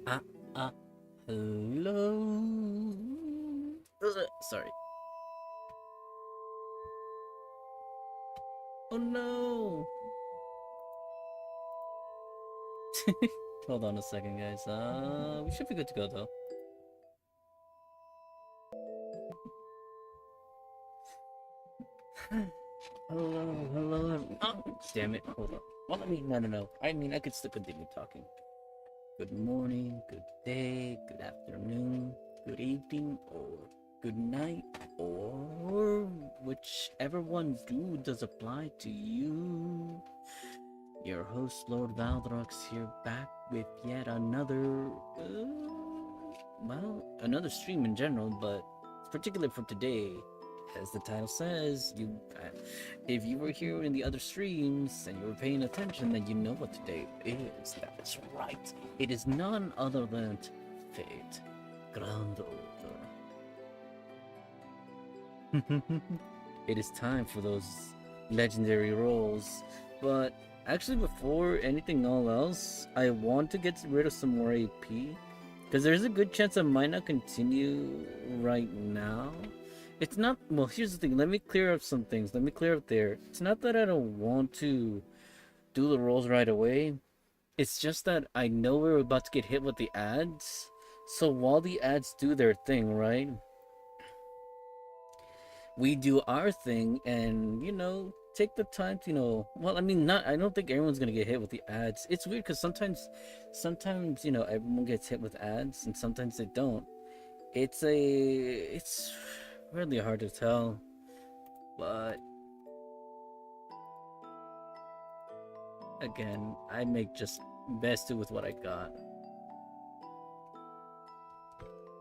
Ah, ah, hello. Sorry. Oh no. Hold on a second, guys. We should be good to go though. Hello, hello. Oh, damn it. Hold on. Well, no. I could still continue talking. Good morning, good day, good afternoon, good evening, or good night, or whichever one does apply to you. Your host, Lord Valdrox, here back with yet another, another stream in general, but particularly for today. As the title says, if you were here in the other streams and you were paying attention, then you know what today is. That's right. It is none other than Fate Grand Order. It is time for those legendary rolls, but actually, before anything else, I want to get rid of some more AP because there's a good chance I might not continue right now. It's not, well, here's the thing. Let me clear up some things. Let me clear up there. It's not that I don't want to do the rolls right away. It's just that I know we're about to get hit with the ads. So while the ads do their thing, right? We do our thing and, take the time to, well, I don't think everyone's going to get hit with the ads. It's weird because sometimes, everyone gets hit with ads and sometimes they don't. It's really hard to tell, but again, I make just best do with what I got.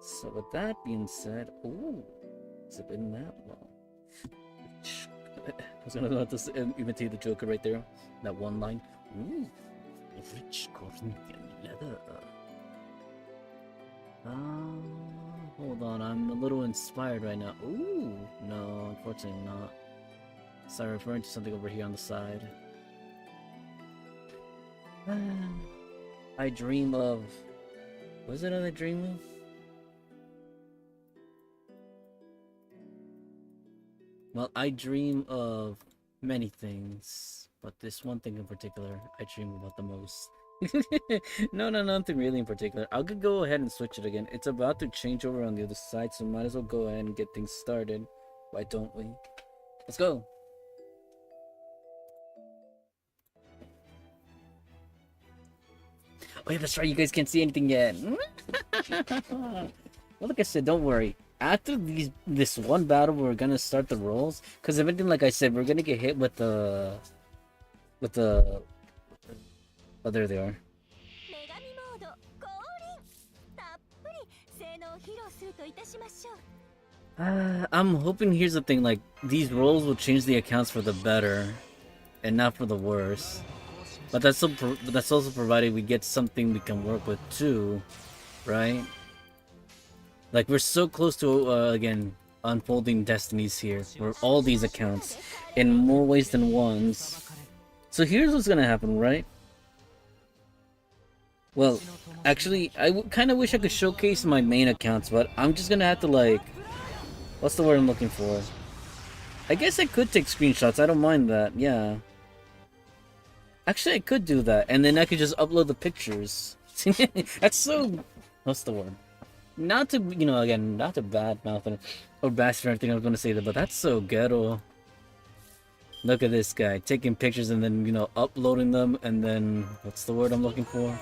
So with that being said, ooh, has it been that long? I was gonna let this imitate the Joker right there. That one line. Ooh, rich Corinthian leather. Hold on, I'm a little inspired right now. Ooh, no, unfortunately not. Sorry, referring to something over here on the side. I dream of... What is it that I dream of? Well, I dream of many things, but this one thing in particular, I dream about the most. No, nothing really in particular. I could go ahead and switch it again. It's about to change over on the other side, so might as well go ahead and get things started. Why don't we? Let's go! Oh yeah, that's right, you guys can't see anything yet. Well, like I said, don't worry. After this one battle, we're gonna start the rolls. Because if anything, like I said, we're gonna get hit with the... Oh, there they are. I'm hoping, here's the thing, like, these rolls will change the accounts for the better, and not for the worse. But that's also provided we get something we can work with too, right? Like, we're so close to, again, unfolding destinies here, for all these accounts, in more ways than once. So here's what's gonna happen, right? Well, actually, I kind of wish I could showcase my main accounts, but I'm just gonna have to, like... What's the word I'm looking for? I guess I could take screenshots, I don't mind that, yeah. Actually, I could do that, and then I could just upload the pictures. That's so... What's the word? Not to, again, not to badmouth or bash or anything I was gonna say that, but that's so ghetto. Look at this guy, taking pictures and then, uploading them, and then... What's the word I'm looking for?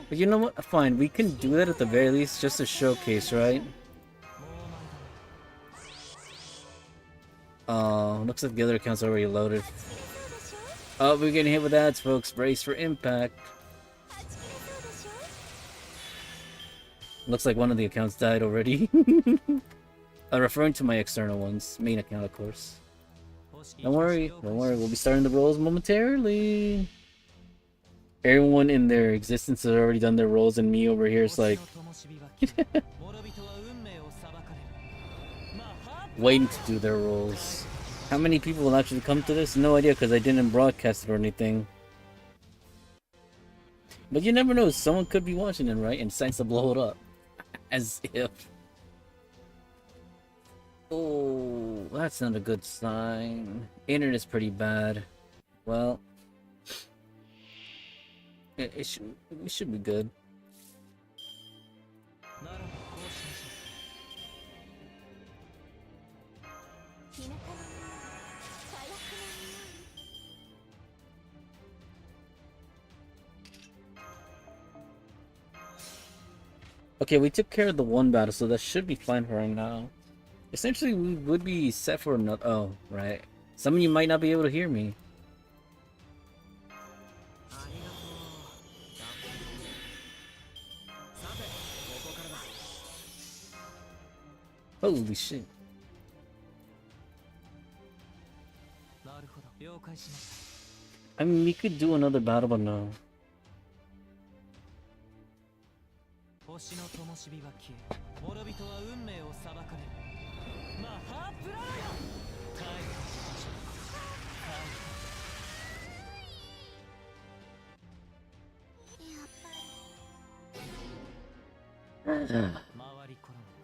But you know what? Fine, we can do that at the very least, just to showcase, right? Oh, looks like the other account's already loaded. Oh, we're getting hit with ads, folks. Brace for impact. Looks like one of the accounts died already. Referring to my external ones. Main account, of course. Don't worry. We'll be starting the rolls momentarily. Everyone in their existence has already done their rolls, and me over here is like... waiting to do their rolls. How many people will actually come to this? No idea, because I didn't broadcast it or anything. But you never know, someone could be watching it, right? And decides to blow it up. As if. Oh, that's not a good sign. Internet's pretty bad. Well, we should be good. Okay, we took care of the one battle, so that should be fine for right now. Essentially, we would be set for another. Oh, right. Some of you might not be able to hear me. Holy shit. I mean, we could do another battle, but no.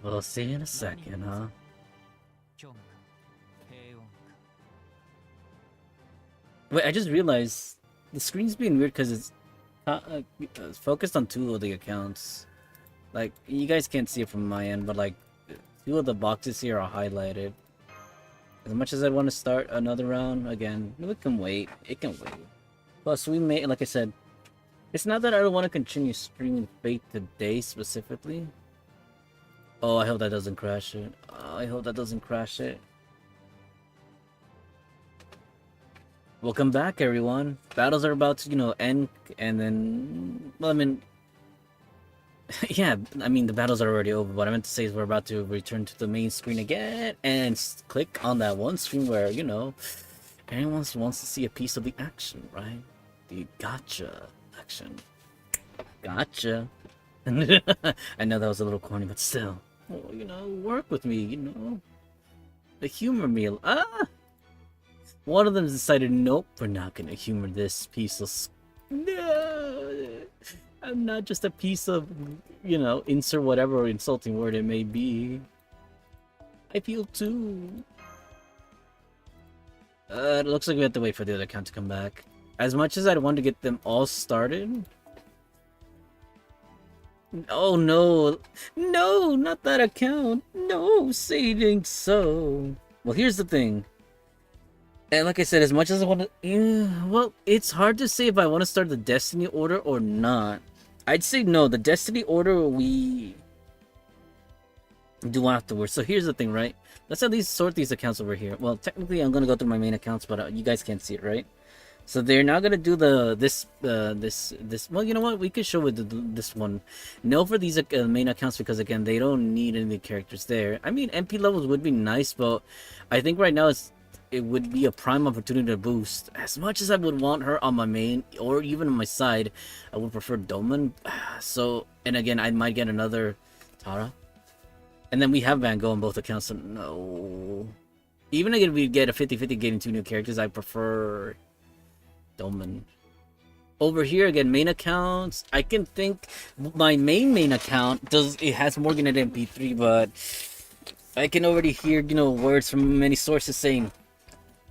We'll see in a second, huh? Wait, I just realized the screen's being weird because it's focused on two of the accounts. Like, you guys can't see it from my end, but like, two of the boxes here are highlighted. As much as I want to start another round, again, it can wait. It can wait. Plus, we may, like I said, it's not that I don't want to continue streaming Fate today specifically. Oh, I hope that doesn't crash it. Oh, I hope that doesn't crash it. Welcome back, everyone. Battles are about to, you know, end, and then, well, I mean, yeah, I mean, the battles are already over. What I meant to say is we're about to return to the main screen again, and click on that one screen where, you know, anyone wants to see a piece of the action, right? The gotcha action. Gotcha. I know that was a little corny, but still. Well, you know, work with me, you know. The humor meal. Ah! One of them decided, nope, we're not gonna humor this piece of... No! I'm not just a piece of, you know, insert whatever insulting word it may be. I feel too. It looks like we have to wait for the other account to come back. As much as I want to get them all started... Oh no, no, not that account. No, saying so. Well, here's the thing. And like I said, as much as I want to, well, it's hard to say if I want to start the Destiny order or not. I'd say no, the Destiny order we do afterwards. So here's the thing, right? Let's at least sort these accounts over here. Well, technically I'm going to go through my main accounts, but you guys can't see it, right? So they're not gonna do this. Well, you know what? We could show it this one. No, for these main accounts because again, they don't need any characters there. I mean, MP levels would be nice, but I think right now it would be a prime opportunity to boost. As much as I would want her on my main or even on my side, I would prefer Doman. So, and again, I might get another Tara, and then we have Van Gogh on both accounts. So no, even if we get a 50-50 getting two new characters, I prefer Doman. Over here again, main accounts. I can think my main account has Morgan at MP3, but I can already hear, you know, words from many sources saying,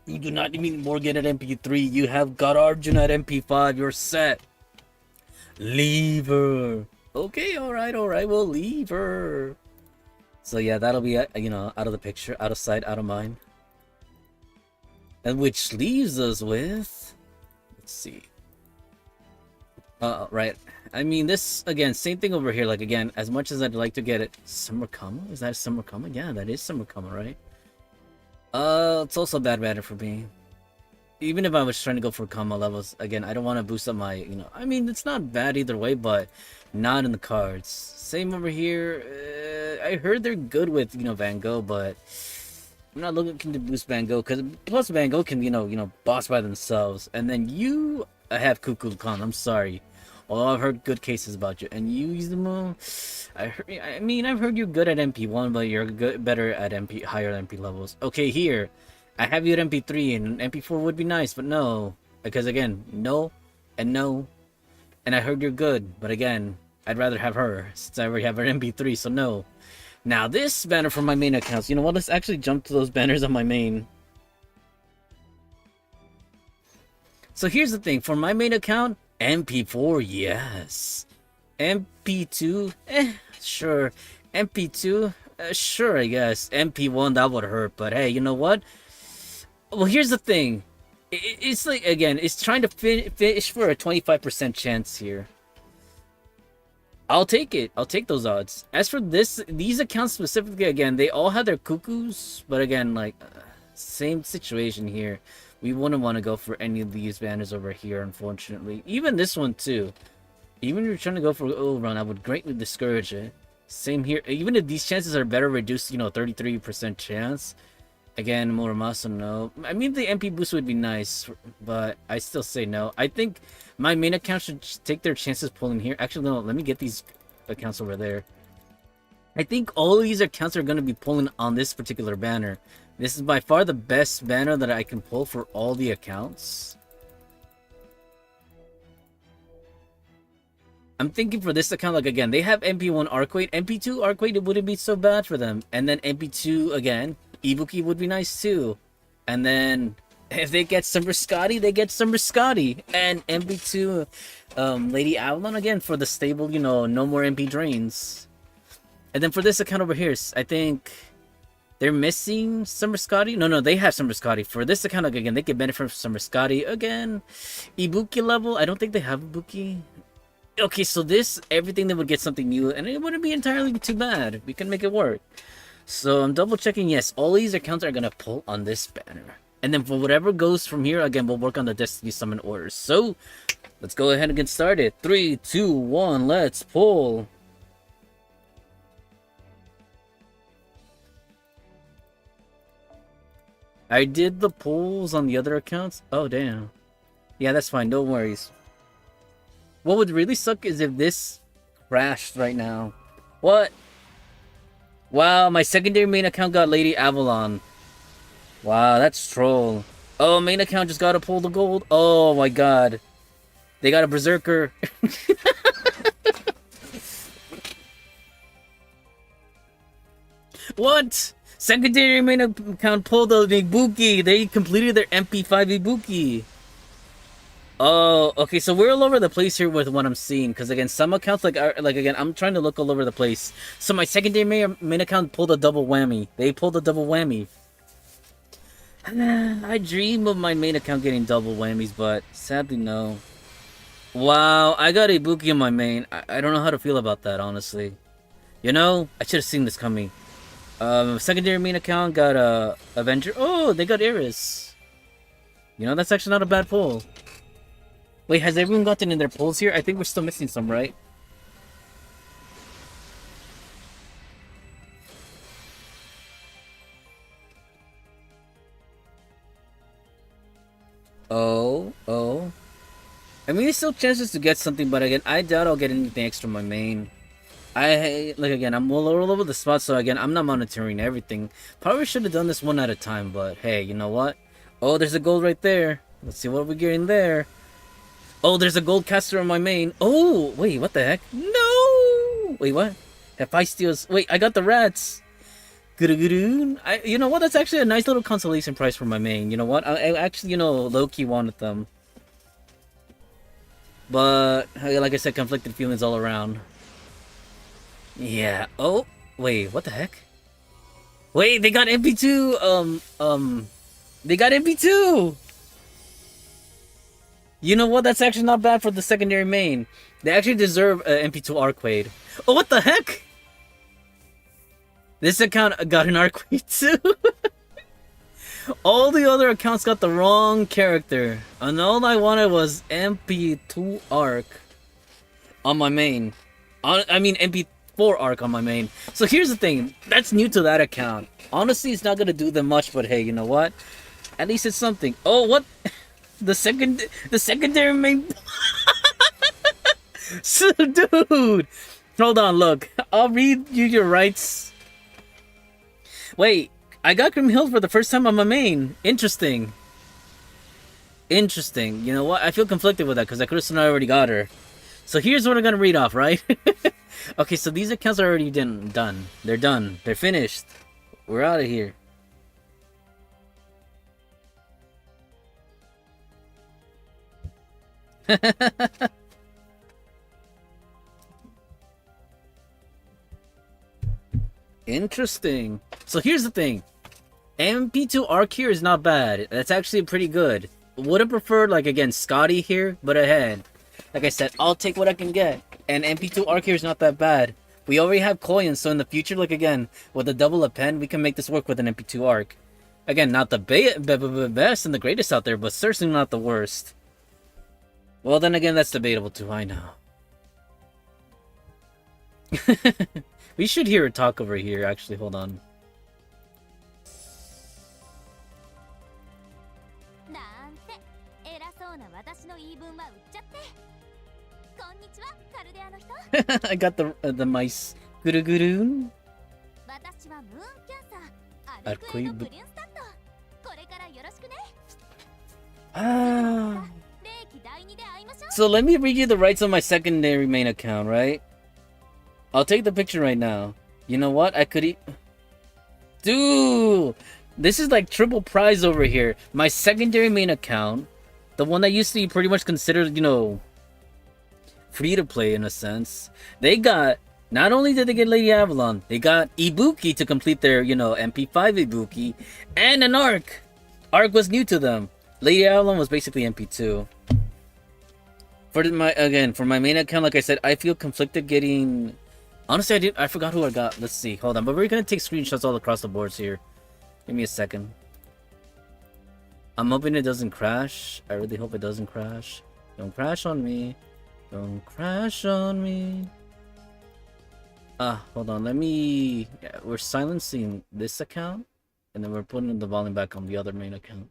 "You do not need Morgan at MP3. You have got Arjun at MP5. You're set. Leave her." Okay, all right. We'll leave her. So yeah, that'll be you know, out of the picture, out of sight, out of mind. And which leaves us with. Let's see. Right. I mean, this, again, same thing over here. Like, again, as much as I'd like to get it... Summer Kama? Is that Summer Kama? Yeah, that is Summer Kama, right? It's also a bad matter for me. Even if I was trying to go for Kama levels, again, I don't want to boost up my, you know... I mean, it's not bad either way, but not in the cards. Same over here. I heard they're good with, you know, Van Gogh, but... I'm not looking to boost Van Gogh, because plus Van Gogh can, you know, boss by themselves. And then you have Kukulkan, I'm sorry. Although I've heard good cases about you. And you use them all. I mean, I've heard you're good at MP1, but you're better at higher MP levels. Okay, here. I have you at MP3, and MP4 would be nice, but no. Because again, no, and no, And I heard you're good, but again, I'd rather have her, since I already have her MP3, so no. Now, this banner for my main accounts. You know what? Let's actually jump to those banners on my main. So here's the thing. For my main account, MP4, yes. MP2, sure. MP2, sure, I guess. MP1, that would hurt, but hey, you know what? Well, here's the thing. It's like, again, it's trying to finish for a 25% chance here. I'll take it. I'll take those odds. As for these accounts specifically, again, they all have their cuckoos, but again, like, same situation here. We wouldn't want to go for any of these banners over here, unfortunately. Even this one, too. Even if you're trying to go for an oil run, I would greatly discourage it. Same here. Even if these chances are better reduced, 33% chance. Again, Muramasa, no. I mean, the MP boost would be nice, but I still say no. I think my main account should take their chances pulling here. Actually, no, let me get these accounts over there. I think all of these accounts are going to be pulling on this particular banner. This is by far the best banner that I can pull for all the accounts. I'm thinking for this account, like, again, they have MP1 Arcade. MP2 Arcade, it wouldn't be so bad for them. And then MP2, again, Ibuki would be nice too. And then if they get Summer Scotty, they get Summer Scotty. And MP2 Lady Avalon, again, for the stable, no more MP drains. And then for this account over here, I think they're missing Summer Scotty. No, they have Summer Scotty. For this account, like, again, they can benefit from Summer Scotty. Again, Ibuki level, I don't think they have Ibuki. Okay, so everything that would get something new, and it wouldn't be entirely too bad. We can make it work. So I'm double checking. Yes, all these accounts are gonna pull on this banner, and then for whatever goes from here, again, we'll work on the Destiny Summon orders. So let's go ahead and get started. 3, 2, 1, let's pull. I did the pulls on the other accounts. Oh damn. Yeah, that's fine. No worries. What would really suck is if this crashed right now. What? Wow, my secondary main account got Lady Avalon. Wow, that's troll. Oh, main account just gotta pull the gold. Oh my god. They got a Berserker. What? Secondary main account pulled the Ibuki. They completed their MP5 Ibuki. Oh, okay, so we're all over the place here with what I'm seeing, because again, some accounts, like again, I'm trying to look all over the place. So my secondary main account pulled a double whammy. They pulled a double whammy. I dream of my main account getting double whammies, but sadly, no. Wow, I got Ibuki on my main. I don't know how to feel about that, honestly. I should have seen this coming. Secondary main account got Avenger. Oh, they got Iris. That's actually not a bad pull. Wait, has everyone gotten in their pulls here? I think we're still missing some, right? Oh. I mean, there's still chances to get something, but again, I doubt I'll get anything extra on my main. Again, I'm all over the spot, so again, I'm not monitoring everything. Probably should have done this one at a time, but hey, you know what? Oh, there's a gold right there. Let's see what we're getting there. Oh, there's a gold caster on my main. Oh, wait, what the heck? No! Wait, what? Hephaestus. Wait, I got the rats. You know what? That's actually a nice little consolation prize for my main. You know what? I actually, low-key wanted them. But, like I said, conflicted feelings all around. Yeah. Oh, wait, what the heck? Wait, they got MP2. They got MP2. You know what? That's actually not bad for the secondary main. They actually deserve MP2 Arcade. Oh, what the heck? This account got an Arcade too. All the other accounts got the wrong character. And all I wanted was MP2 Arc on my main. MP4 Arc on my main. So here's the thing. That's new to that account. Honestly, it's not going to do them much, but hey, you know what? At least it's something. Oh, what? The secondary main. So, dude, hold on, look. I'll read you your rights. Wait, I got Grimhild for the first time on my main. Interesting. You know what? I feel conflicted with that because I could have sworn I already got her. So here's what I'm gonna read off, right? Okay, so these accounts are already done. They're done. They're finished. We're out of here. Interesting. So here's the thing. MP2 Arc here is not bad. That's actually pretty good. Would have preferred, like, again, Scotty here, but ahead. Like I said, I'll take what I can get. And MP2 Arc here is not that bad. We already have coins, so in the future, like, again, with a double append, we can make this work with an MP2 Arc. Again, not the best and the greatest out there, but certainly not the worst. Well, then again, that's debatable too, I know. We should hear a talk over here, actually, hold on. I got the mice. Guru. So let me read you the rights on my secondary main account, right? I'll take the picture right now. You know what? I could Dude! This is like triple prize over here. My secondary main account, the one that used to be pretty much considered, you know, free to play in a sense. They got, not only did they get Lady Avalon, they got Ibuki to complete their, you know, MP5 Ibuki, and an Arc. Arc was new to them. Lady Avalon was basically MP2. For my main account, like I said, I feel conflicted getting. Honestly, I forgot who I got. Let's see. Hold on, but we're gonna take screenshots all across the boards here. Give me a second. I'm hoping it doesn't crash. I really hope it doesn't crash. Don't crash on me. Don't crash on me. Hold on. Let me. Yeah, we're silencing this account, and then we're putting the volume back on the other main account.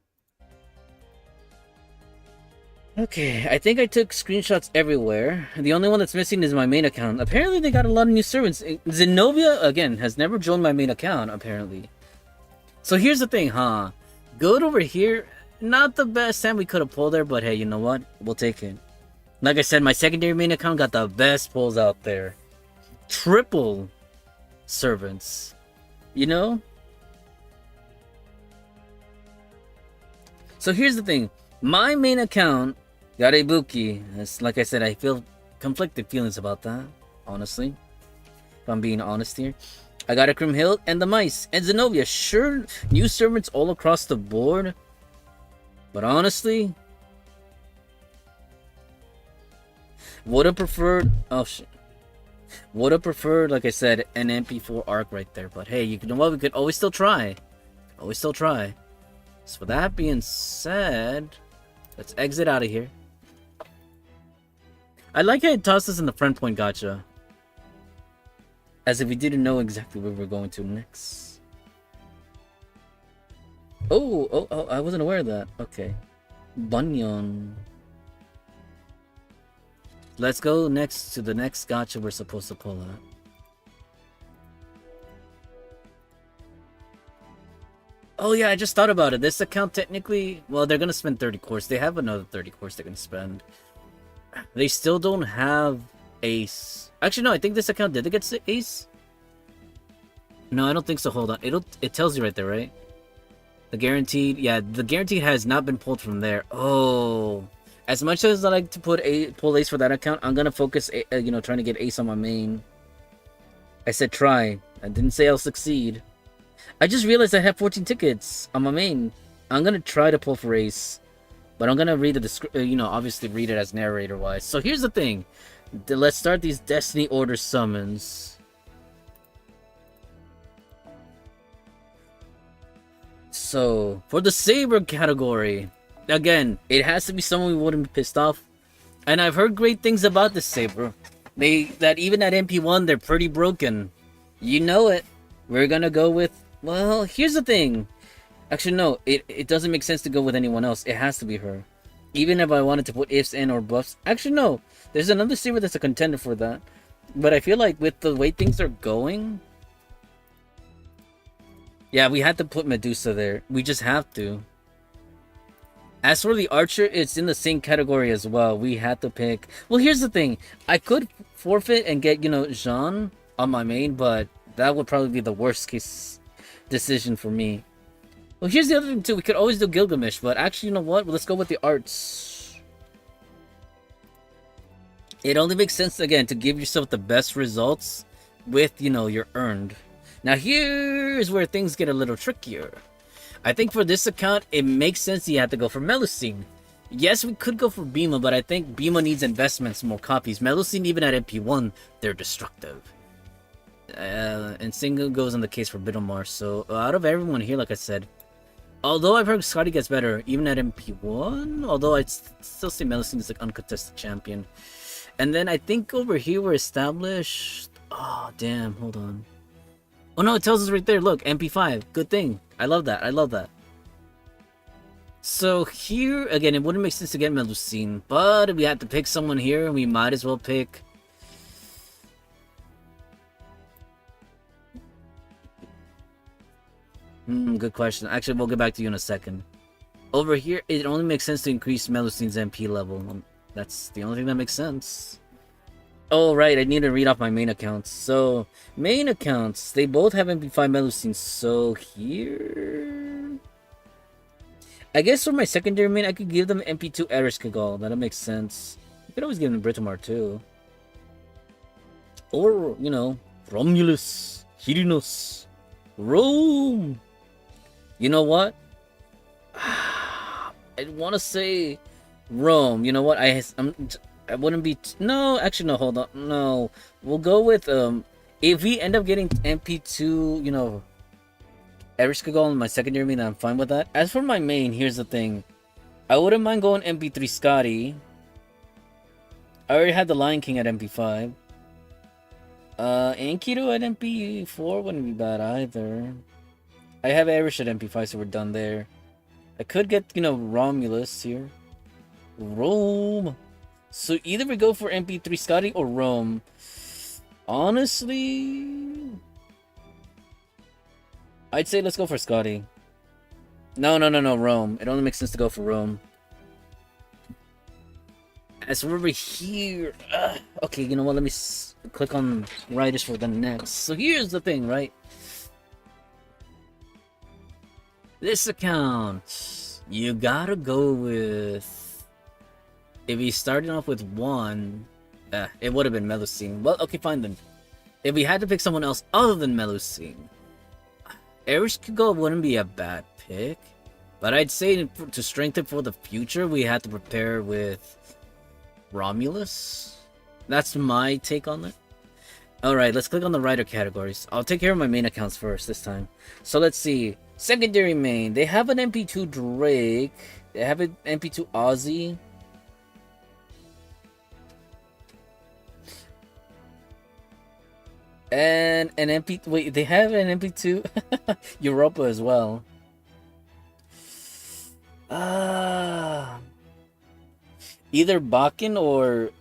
Okay, I think I took screenshots everywhere. The only one that's missing is my main account. Apparently, they got a lot of new servants. Zenobia, again, has never joined my main account, apparently. So here's the thing, huh? Good over here. Not the best Sam we could have pulled there, but hey, you know what? We'll take it. Like I said, my secondary main account got the best pulls out there. Triple servants. You know? So here's the thing. My main account got a Ibuki. Like I said, I feel conflicted feelings about that, honestly. If I'm being honest here. I got a Grimhild and the mice. And Zenobia. Sure, new servants all across the board. But honestly, would have preferred. Oh shit. Would have preferred, like I said, an MP4 Arc right there. But hey, you know what? We could always still try. Always still try. So with that being said, let's exit out of here. I like how it tossed us in the friend point gacha. As if we didn't know exactly where we're going to next. Oh, I wasn't aware of that. Okay. Bunyon. Let's go next to the next gacha we're supposed to pull out. Oh yeah, I just thought about it. This account technically, well, they're gonna spend 30 cores. They have another 30 cores they're gonna spend. They still don't have Ace. Actually, no, I think this account, did it get Ace? No, I don't think so. Hold on. It tells you right there, right? The guaranteed, yeah, the guaranteed has not been pulled from there. Oh, as much as I like to pull Ace for that account, I'm gonna focus, you know, trying to get Ace on my main. I said try. I didn't say I'll succeed. I just realized I have 14 tickets on my main. I'm gonna try to pull for Ace, but I'm gonna read the description, you know, obviously read it as narrator wise. So here's the thing. Let's start these Destiny Order summons. So for the Saber category, again, it has to be someone we wouldn't be pissed off. And I've heard great things about this Saber. That even at MP1 they're pretty broken. You know it. We're gonna go with. Well, here's the thing. Actually, no, it doesn't make sense to go with anyone else. It has to be her. Even if I wanted to put ifs in or buffs. Actually, no. There's another Saber that's a contender for that. But I feel like with the way things are going... Yeah, we had to put Medusa there. We just have to. As for the archer, it's in the same category as well. We had to pick. Well, here's the thing. I could forfeit and get, Jean on my main, but that would probably be the worst case decision for me. Well, here's the other thing too. We could always do Gilgamesh, but actually, you know what? Let's go with the arts. It only makes sense, again, to give yourself the best results with, your earned. Now, here's where things get a little trickier. I think for this account, it makes sense you have to go for Melusine. Yes, we could go for Bima, but I think Bima needs investments, more copies. Melusine, even at MP1, they're destructive. And single goes in the case for Bidomar. So, out of everyone here, like I said, although I've heard Scotty gets better, even at MP1, although I'd still say Melusine is like uncontested champion. And then I think over here we're established... Oh, damn, hold on. Oh no, it tells us right there, look, MP5, good thing. I love that, I love that. So here, again, it wouldn't make sense to get Melusine, but if we had to pick someone here, we might as well pick... Good question. Actually, we'll get back to you in a second. Over here, it only makes sense to increase Melusine's MP level. That's the only thing that makes sense. Oh, right, I need to read off my main accounts. So, main accounts, they both have MP5 Melusine. So, here... I guess for my secondary main, I could give them MP2 Ereshkigal. That'll make sense. You could always give them Britomar, too. Or, Romulus, Kirinos, Rome. You know what? I want to say Rome. You know what? I wouldn't be... No, actually, no, hold on. No. We'll go with... If we end up getting MP2, Ereshkigal in my secondary main, I'm fine with that. As for my main, here's the thing. I wouldn't mind going MP3 Scotty. I already had the Lion King at MP5. Enkidu at MP4 wouldn't be bad either. I have Erish at MP5, so we're done there. I could get, Romulus here. Rome. So either we go for MP3 Scotty or Rome. Honestly, I'd say let's go for Scotty. No, Rome. It only makes sense to go for Rome. As we're over here... okay, you know what? Let me click on writers for the next. So here's the thing, right? This account, you gotta go with... If we started off with one, it would have been Melusine. Well, okay, fine then. If we had to pick someone else other than Melusine, Ereshkigal wouldn't be a bad pick. But I'd say to strengthen for the future, we had to prepare with Romulus. That's my take on it. Alright, let's click on the writer categories. I'll take care of my main accounts first this time. So let's see. Secondary main. They have an MP2 Drake. They have an MP2 Ozzy. And an MP... Wait, they have an MP2 Europa as well. Either Bakken or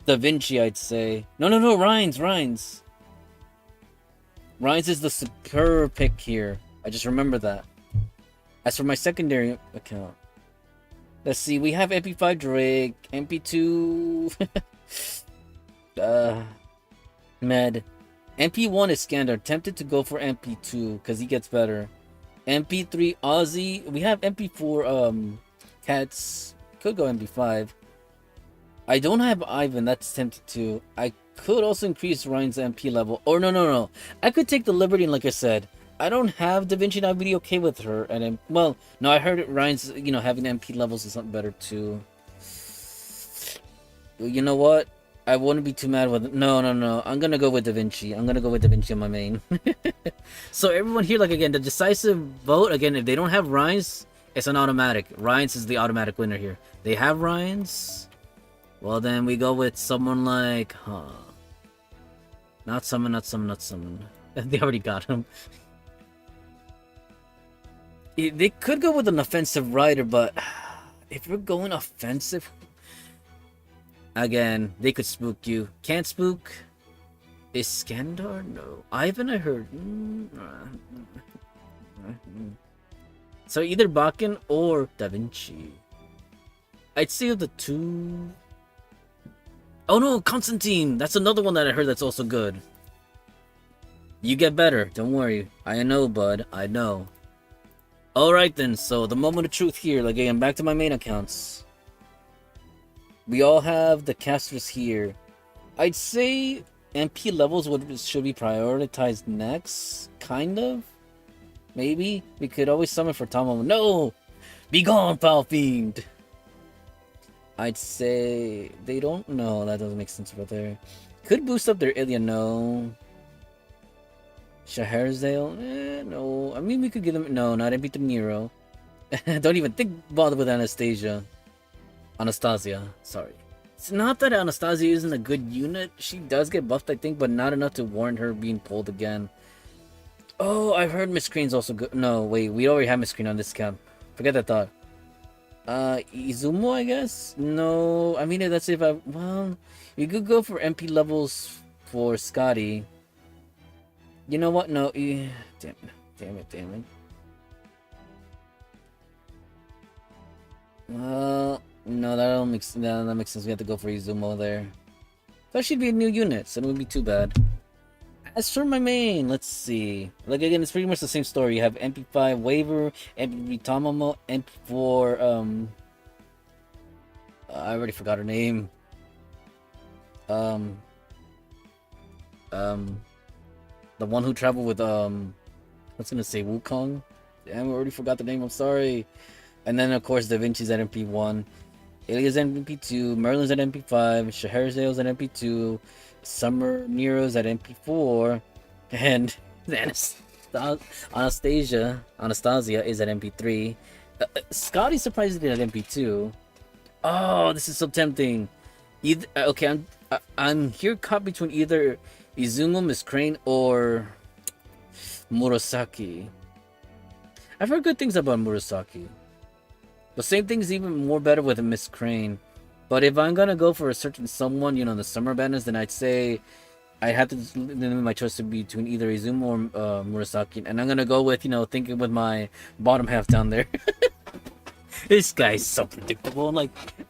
Da Vinci, I'd say. No, Rhines. Rhines is the superb pick here. I just remember that. As for my secondary account, let's see. We have MP5 Drake, MP2 Med. MP1 is standard. Tempted to go for MP2 because he gets better. MP3 Ozzy. We have MP4 Cats. Could go MP5. I don't have Ivan. That's tempted to. I could also increase Ryan's MP level. Or no. I could take the liberty, and like I said, I don't have Da Vinci, and I'd be okay with her. And well, no, I heard Ryan's, having MP levels is something better too. You know what? I wouldn't be too mad with it. No. I'm gonna go with Da Vinci. I'm gonna go with Da Vinci on my main. So everyone here, like again, the decisive vote, again, if they don't have Ryan's, it's an automatic. Ryan's is the automatic winner here. They have Ryan's. Well, then we go with someone like, Not summon. They already got him. They could go with an offensive rider, but if we're going offensive, again, they could spook you. Can't spook. Iskandar? No. Ivan, I heard. So either Bakken or Da Vinci. I'd say of the two... Oh no, Constantine! That's another one that I heard that's also good. You get better, don't worry. I know, bud, I know. Alright then, so the moment of truth here. Like, again, back to my main accounts. We all have the casters here. I'd say MP levels should be prioritized next, kind of. Maybe we could always summon for Tomo. No, be gone, foul fiend. I'd say they don't know. That doesn't make sense over there. Could boost up their Ilya. No. Scheherazade. No. I mean, we could give them no. Not MP to Nero. Don't even think bother with Anastasia. Sorry. It's not that Anastasia isn't a good unit. She does get buffed, I think, but not enough to warrant her being pulled again. Oh, I've heard Miss Crane's also good. No, wait, we already have Miss Crane on this account. Forget that thought. Izumo, I guess? No, I mean, that's if I... Well, you could go for MP levels for Scotty. You know what? No, damn it. Well, no, that makes sense. We have to go for Izumo there. That should be a new unit, so it wouldn't be too bad. As for my main, let's see. Like, again, it's pretty much the same story. You have MP5 Waver, MP3 Tamamo, MP4, I already forgot her name. The one who traveled with, I was gonna say Wukong. Damn, I already forgot the name, I'm sorry. And then, of course, Da Vinci's at MP1. Ilya's at MP2, Merlin's at MP5, Scheherazade's at MP2, Summer Nero's at MP4, and Anastasia is at MP3. Scotty's surprisingly at MP2. Oh, this is so tempting. Okay, I'm here caught between either Izumo, Miss Crane, or Murasaki. I've heard good things about Murasaki. The same thing's even more better with Miss Crane. But if I'm gonna go for a certain someone, you know, the summer banners, then I'd say I have to limit my choice to be between either Izumo or Murasaki. And I'm gonna go with, you know, thinking with my bottom half down there. This guy's so predictable.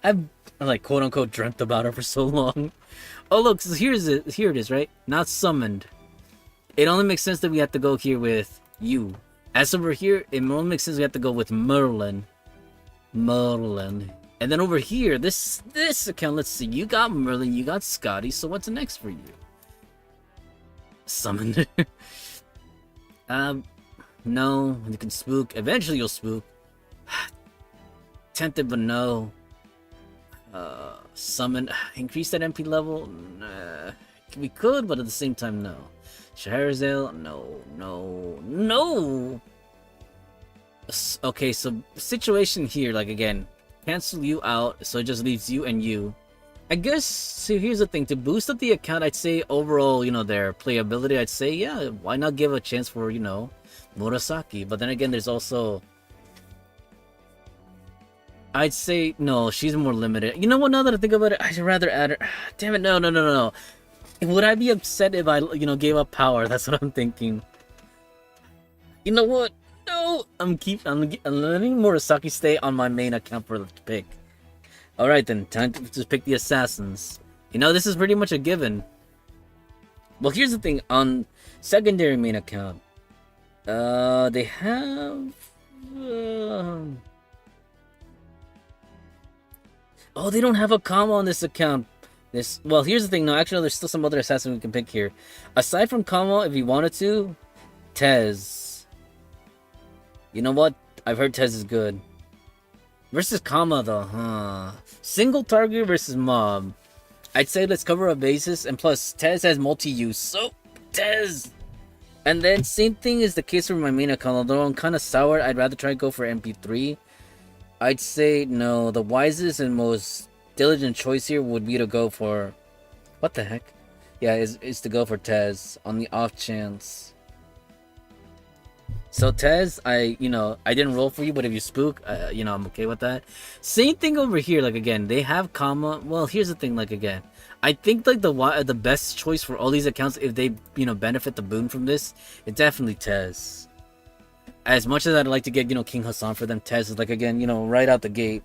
I've like quote unquote dreamt about her for so long. Oh look, so here it is, right? Not summoned. It only makes sense that we have to go here with you. As over here, it only makes sense we have to go with Merlin. And then over here, this account, let's see, you got Merlin, you got Scotty, so what's next for you? Summoned. No, you can spook. Eventually you'll spook. Tempted, but no. Summon. Increase that MP level? Nah. We could, but at the same time, no. Scheherazade? No. Okay, so situation here, like again, cancel you out, so it just leaves you and you. I guess, so here's the thing, to boost up the account, I'd say overall, you know, their playability, I'd say, yeah, why not give a chance for, you know, Murasaki? But then again, there's also... I'd say, no, she's more limited. You know what, now that I think about it, I'd rather add her... Damn it, no. Would I be upset if I, you know, gave up power? That's what I'm thinking. You know what? No, I'm letting Murasaki stay on my main account for the pick. Alright then, time to just pick the assassins. You know, this is pretty much a given. Well, here's the thing, on secondary main account, they have... Oh, they don't have a combo on this account. Well, here's the thing, no, actually, there's still some other assassin we can pick here. Aside from combo, if you wanted to, Tez. You know what? I've heard Tez is good. Versus Kama though, huh? Single target versus mob. I'd say let's cover a basis, and plus Tez has multi-use, so Tez! And then same thing is the case for my main account, although I'm kind of sour, I'd rather try to go for MP3. I'd say no, the wisest and most diligent choice here would be to go for... What the heck? Yeah, is to go for Tez on the off chance. So Tez, I didn't roll for you, but if you spook, I'm okay with that. Same thing over here, like again, they have comma. Well, here's the thing, like again, I think like the best choice for all these accounts, if they benefit the boon from this, it's definitely Tez. As much as I'd like to get, King Hassan for them tests, like, again, right out the gate.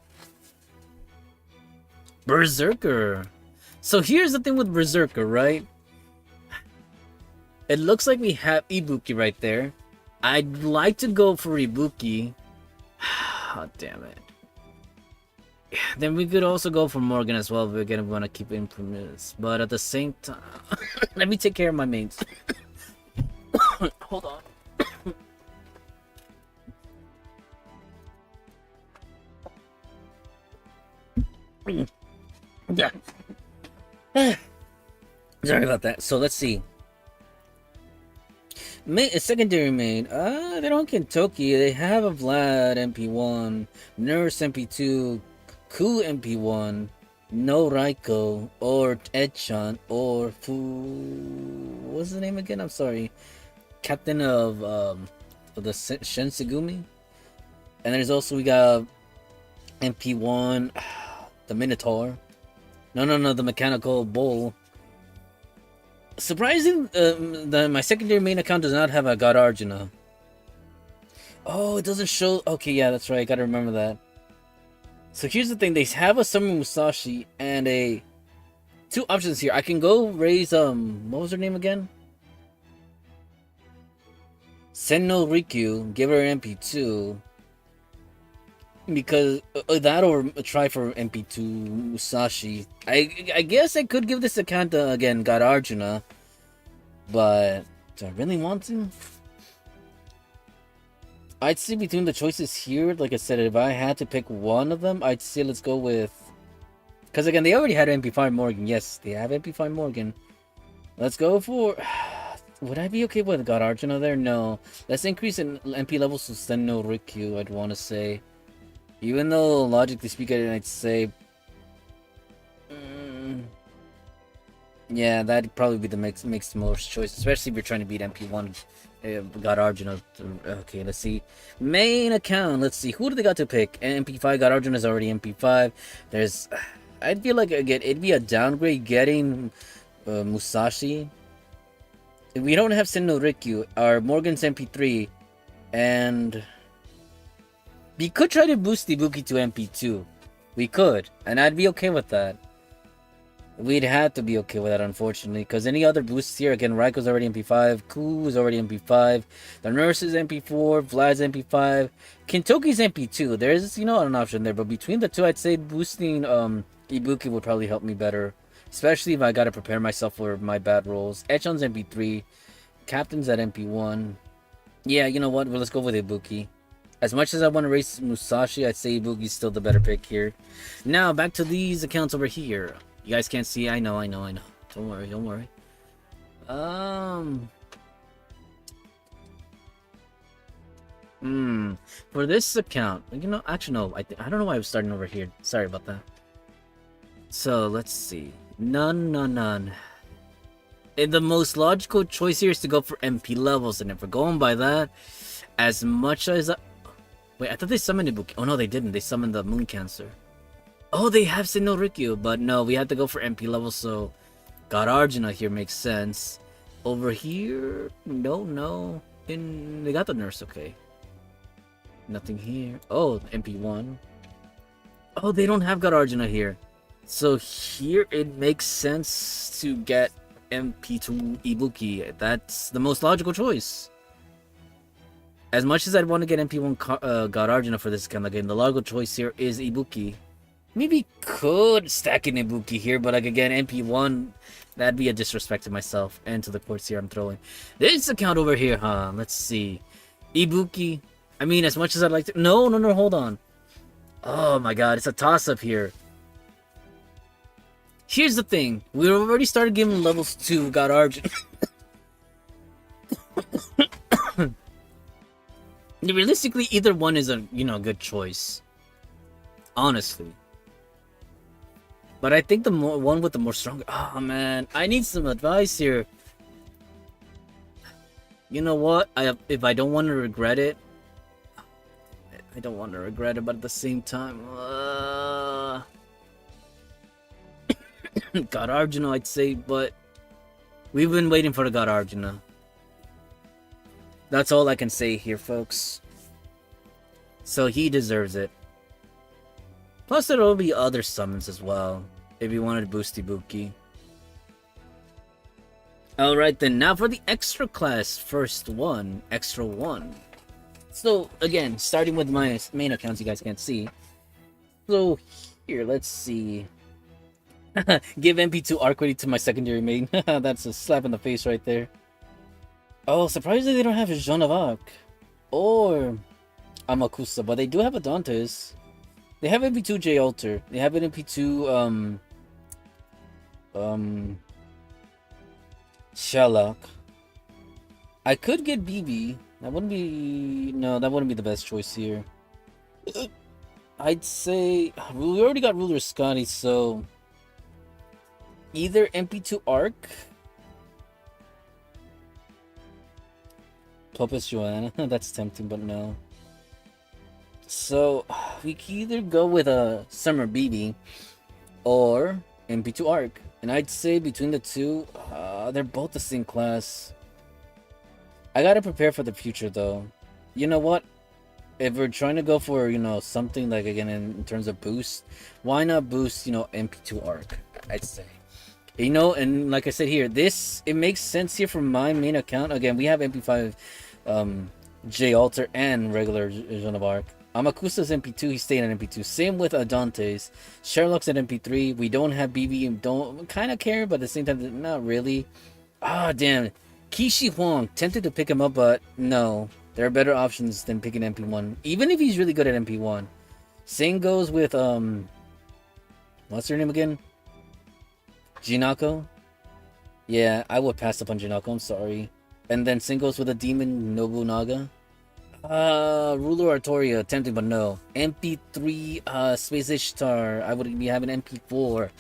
Berserker. So here's the thing with Berserker, right? It looks like we have Ibuki right there. I'd like to go for Ibuki. Oh, damn it. Then we could also go for Morgan as well if we're gonna want to keep improvements. But at the same time, let me take care of my mains. Hold on. Yeah. Sorry about that. So let's see. Secondary main. They don't Kentucky. They have a Vlad MP1, Nurse MP2, Ku MP1, no Raiko, or Edchan, or what's the name again? I'm sorry. Captain of the Shinsegumi. And there's also, we got MP1, the Minotaur. No, the Mechanical Bull. Surprising, my secondary main account does not have a God Arjuna. Oh, it doesn't show. Okay, yeah, that's right. I gotta remember that. So here's the thing: they have a Summer Musashi and two options here. I can go raise what was her name again? Senno Rikyu. Give her MP2 because that, or try for MP2 Musashi. I guess I could give this account again God Arjuna, but do I really want to? I'd say between the choices here, like I said, if I had to pick one of them, I'd say let's go with, because again they already had MP5 Morgan. Yes, they have MP5 Morgan. Let's go for. Would I be okay with God Arjuna there? No. Let's increase in MP levels to Senno Rikyu. I'd want to say. Even though, logically speaking, I'd say... yeah, that'd probably be the makes the most choice, especially if you're trying to beat MP1. God Arjuna. Okay, let's see. Main account, let's see. Who do they got to pick? MP5, God Arjuna's already MP5. There's... I'd feel like, again, it'd be a downgrade getting Musashi. If we don't have Senno Rikyu, our Morgan's MP3, and... we could try to boost Ibuki to MP2. We could. And I'd be okay with that. We'd have to be okay with that, unfortunately. Because any other boosts here, again, Raiko's already MP5. Ku is already MP5. The Nurse is MP4. Vlad's MP5. Kintoki's MP2. There's, an option there. But between the two, I'd say boosting Ibuki would probably help me better. Especially if I gotta prepare myself for my bad rolls. Echan's MP3. Captain's at MP1. Yeah, you know what? Well, let's go with Ibuki. As much as I want to race Musashi, I'd say Ibuki's still the better pick here. Now, back to these accounts over here. You guys can't see. I know. Don't worry. For this account, actually, no. I don't know why I was starting over here. Sorry about that. So, let's see. None. And the most logical choice here is to go for MP levels. And if we're going by that, as much as wait, I thought they summoned Ibuki. Oh no, they didn't. They summoned the Moon Cancer. Oh, they have Senno Rikyu, but no, we had to go for MP level, so God Arjuna here makes sense. Over here, no. And they got the Nurse, okay. Nothing here. Oh, MP1. Oh, they don't have God Arjuna here. So here it makes sense to get MP2 Ibuki. That's the most logical choice. As much as I'd want to get MP1 God Arjuna for this kind of game, the logical choice here is Ibuki. Maybe could stack in Ibuki here, but like again, MP1, that'd be a disrespect to myself and to the courts here I'm throwing. This account over here, huh? Let's see. Ibuki. I mean, as much as I'd like to... No, hold on. Oh my god, it's a toss-up here. Here's the thing. We already started giving levels to God Arjuna. Realistically, either one is a, good choice. Honestly. But I think the one with the more stronger... Oh, man. I need some advice here. You know what? If I don't want to regret it... I don't want to regret it, but at the same time... God Arjuna, I'd say, but... We've been waiting for the God Arjuna. That's all I can say here, folks. So he deserves it. Plus, there will be other summons as well, if you wanted Boosty Buki. Alright then, now for the extra class first one, extra one. So, again, starting with my main accounts you guys can't see. So, here, let's see. Give MP2 Arcady to my secondary main. That's a slap in the face right there. Oh, surprisingly they don't have Jean of Arc. Or Amakusa, but they do have a Dantes. They have MP2 J Alter. They have an MP2, Sherlock. I could get BB. That wouldn't be... No, that wouldn't be the best choice here. I'd say... We already got Ruler Scotty, so... Either MP2 Arc... Popus Joanna. That's tempting, but no. So, we can either go with a Summer BB... Or... MP2 Arc. And I'd say between the two... they're both the same class. I gotta prepare for the future, though. You know what? If we're trying to go for, something like, again, in terms of boost, why not boost, MP2 Arc, I'd say. And like I said here, it makes sense here for my main account. Again, we have MP5, J Alter, and regular Jean of Arc. Amakusa's MP2, he's staying at MP2. Same with Adante's. Sherlock's at MP3. We don't have BB, don't kind of care, but at the same time, not really. Ah, damn. Kishi Huang, tempted to pick him up, but no. There are better options than picking MP1, even if he's really good at MP1. Same goes with, what's her name again? Jinako? Yeah, I would pass up on Jinako, I'm sorry. And then same goes with a Demon Nobunaga. Ruler Artoria, tempting, but no. MP3, Space Ishtar, I would be having MP4.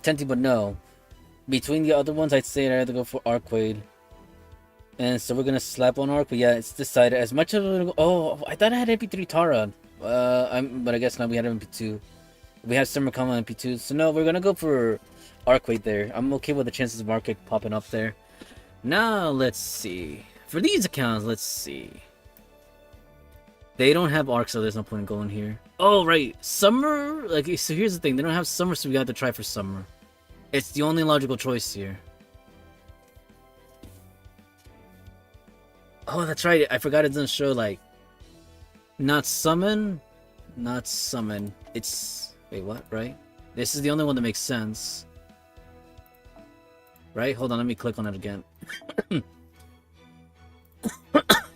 Tempting, but no. Between the other ones, I'd say I'd rather go for Arcade. And so we're gonna slap on Arc, but yeah, it's decided. As much as I thought I had MP3 Tara. But I guess now we had MP2. We have Summer Kama MP2. So no, we're gonna go for Arcade there. I'm okay with the chances of Arcade popping up there. Now let's see. For these accounts, let's see. They don't have Arc, so there's no point in going here. Oh right, Summer. So here's the thing. They don't have Summer, so we got to try for Summer. It's the only logical choice here. Oh, that's right. I forgot it doesn't show, not summon. Not summon. It's... Wait, what? Right? This is the only one that makes sense. Right? Hold on, let me click on it again.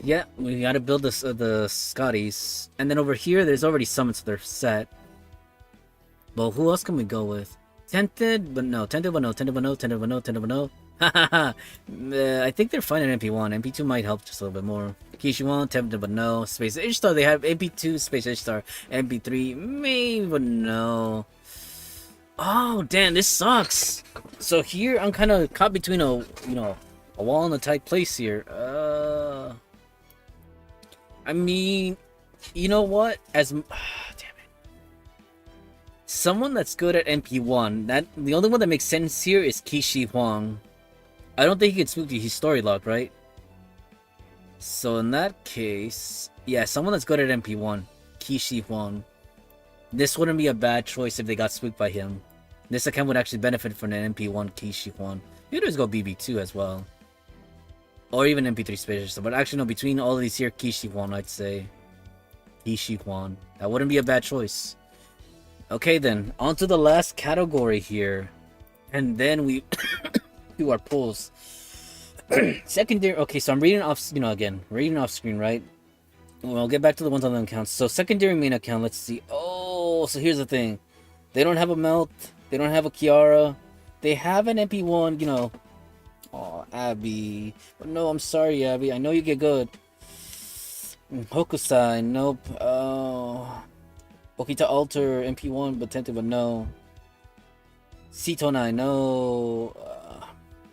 Yeah, we gotta build the Scotties. And then over here, there's already summons to their set. Well, who else can we go with? Tented, but no. Tented, but no. Tented, but no. Tented, but no. Tented, but no. I think they're fine at MP1. MP2 might help just a little bit more. Kishiwan, tempted, but no. Space Ishtar, they have MP2, Space Ishtar. MP3, maybe, but no. Oh, damn, this sucks. So here, I'm kind of caught between a wall and a tight place here. I mean, you know what? Damn it. Someone that's good at MP1, the only one that makes sense here is Kishi Huang. I don't think he can spook you. He's story locked, right? So in that case, yeah, someone that's good at MP1, Kishi Huang. This wouldn't be a bad choice if they got spooked by him. This account would actually benefit from an MP1 Kishi Huang. You could always go BB2 as well. Or even MP3 Space. But actually, no, between all of these here, Kishi Huang, I'd say. Kishi Huang. That wouldn't be a bad choice. Okay then, on to the last category here. And then we do our pulls. Secondary, okay, so I'm reading off, again, reading off screen, right? Well, I'll get back to the ones on the accounts. So secondary main account, let's see. Oh, so here's the thing. They don't have a Melt. They don't have a Kiara. They have an MP1, Oh, Abby. But no, I'm sorry, Abby. I know you get good. Hokusai, nope. Okita Alter, MP1, but Tente, but no. Citonai, no.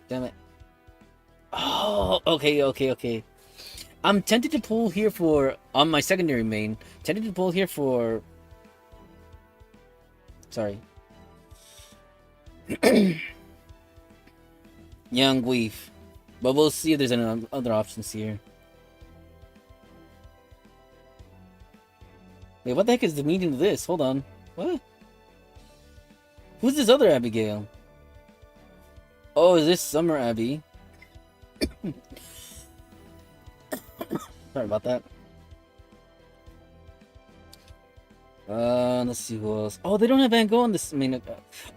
Damn it. Oh, okay. I'm tempted to pull here on my secondary main. Tempted to pull here for... Sorry. Young Weef. But we'll see if there's any other options here. Wait, what the heck is the meaning of this? Hold on. What? Who's this other Abigail? Oh, is this Summer Abby? Sorry about that. Let's see who else. Oh, they don't have Van Gogh on this main.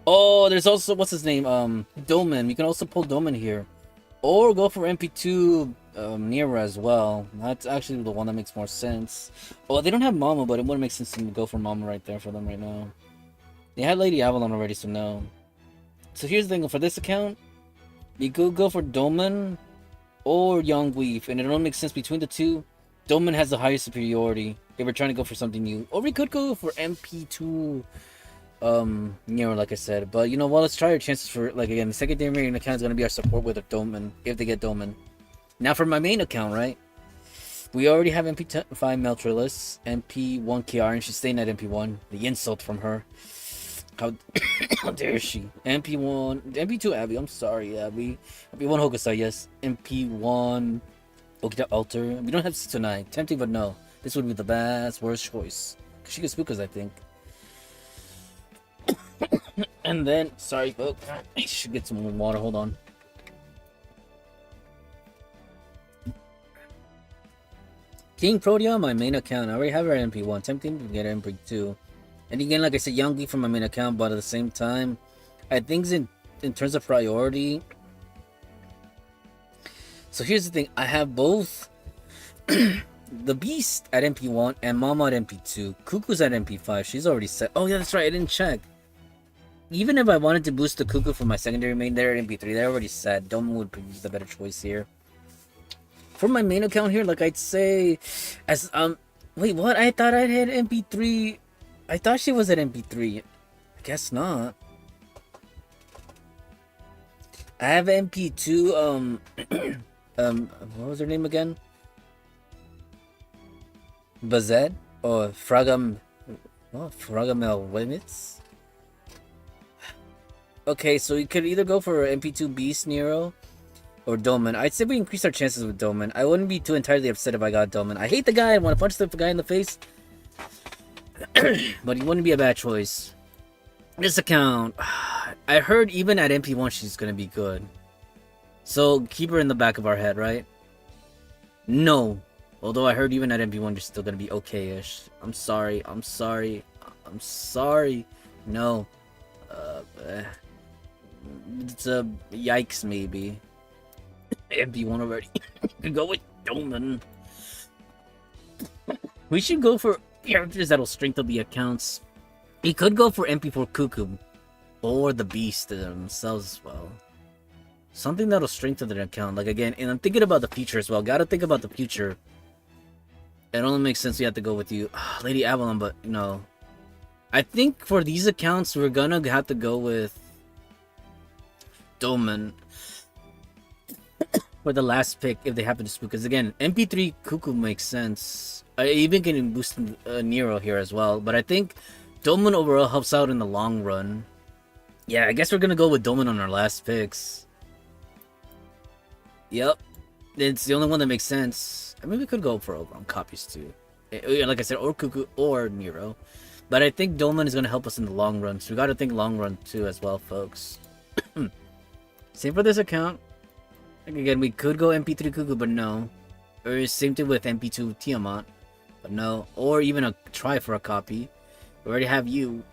Oh, there's also what's his name? Doman. You can also pull Doman here, or go for MP2 Nira as well. That's actually the one that makes more sense. Oh, they don't have Mama, but it wouldn't make sense to go for Mama right there for them right now. They had Lady Avalon already, so no. So here's the thing for this account, you could go for Doman or Young Weave, and it only makes sense between the two. Doman has the highest superiority if we're trying to go for something new. Or we could go for MP2 Nero, like I said. But you know what, let's try our chances for, like, again, the secondary main account is going to be our support with a Doman, if they get Doman. Now for my main account, right? We already have MP5 Meltrilus, MP1 Kiara, and she's staying at MP1. The insult from her. How dare she? MP1, MP2 Abby, I'm sorry, Abby. MP1 Hokusai, yes. MP1 Okita Alter. We don't have tonight. Tempting, but no. This would be the best, worst choice. Because she can spook us, I think. And then, sorry, folks. I should get some more water. Hold on. King Protea, my main account. I already have her at MP1. Tempting to get MP2. And again, like I said, Youngie from my main account, but at the same time, I think in terms of priority. So here's the thing, I have both the Beast at MP1 and Mama at MP2. Cuckoo's at MP5, she's already set. Oh yeah, that's right, I didn't check. Even if I wanted to boost the Cuckoo for my secondary main, they're at MP3, they're already set. Doma would be the better choice here. For my main account here, like I'd say, as wait, what? I thought I had MP3. I thought she was at MP3. I guess not. I have MP2. What was her name again? Bazet or Fragam? Oh, Fragamel Limits. Okay, so you could either go for MP2 Beast Nero or Doman. I'd say we increase our chances with Doman. I wouldn't be too entirely upset if I got Doman. I hate the guy. I want to punch the guy in the face. But he wouldn't be a bad choice. This account, I heard even at MP1 she's gonna be good. So keep her in the back of our head, right? No. Although I heard even at MP1 she's still gonna be okay-ish. I'm sorry. I'm sorry. I'm sorry. No. It's a yikes maybe. MP1 already. Go with Doman. We should go for characters that'll strengthen the accounts. He could go for MP4 Cuckoo or the Beast themselves as well. Something that'll strengthen their account. Like again, and I'm thinking about the future as well. Gotta think about the future. It only makes sense we have to go with you, Lady Avalon. But you know, I think for these accounts we're gonna have to go with Doman for the last pick if they happen to spook. Because again, MP3 Cuckoo makes sense. I even can boost Nero here as well. But I think Doman overall helps out in the long run. Yeah, I guess we're gonna go with Doman on our last picks. Yep. It's the only one that makes sense. I mean, we could go for overall copies too. Like I said, or Cuckoo or Nero. But I think Doman is gonna help us in the long run. So we gotta think long run too as well, folks. Same for this account. Like again, we could go MP3 Cuckoo, but no. Or same thing with MP2 Tiamat, but no. Or even a try for a copy. We already have you.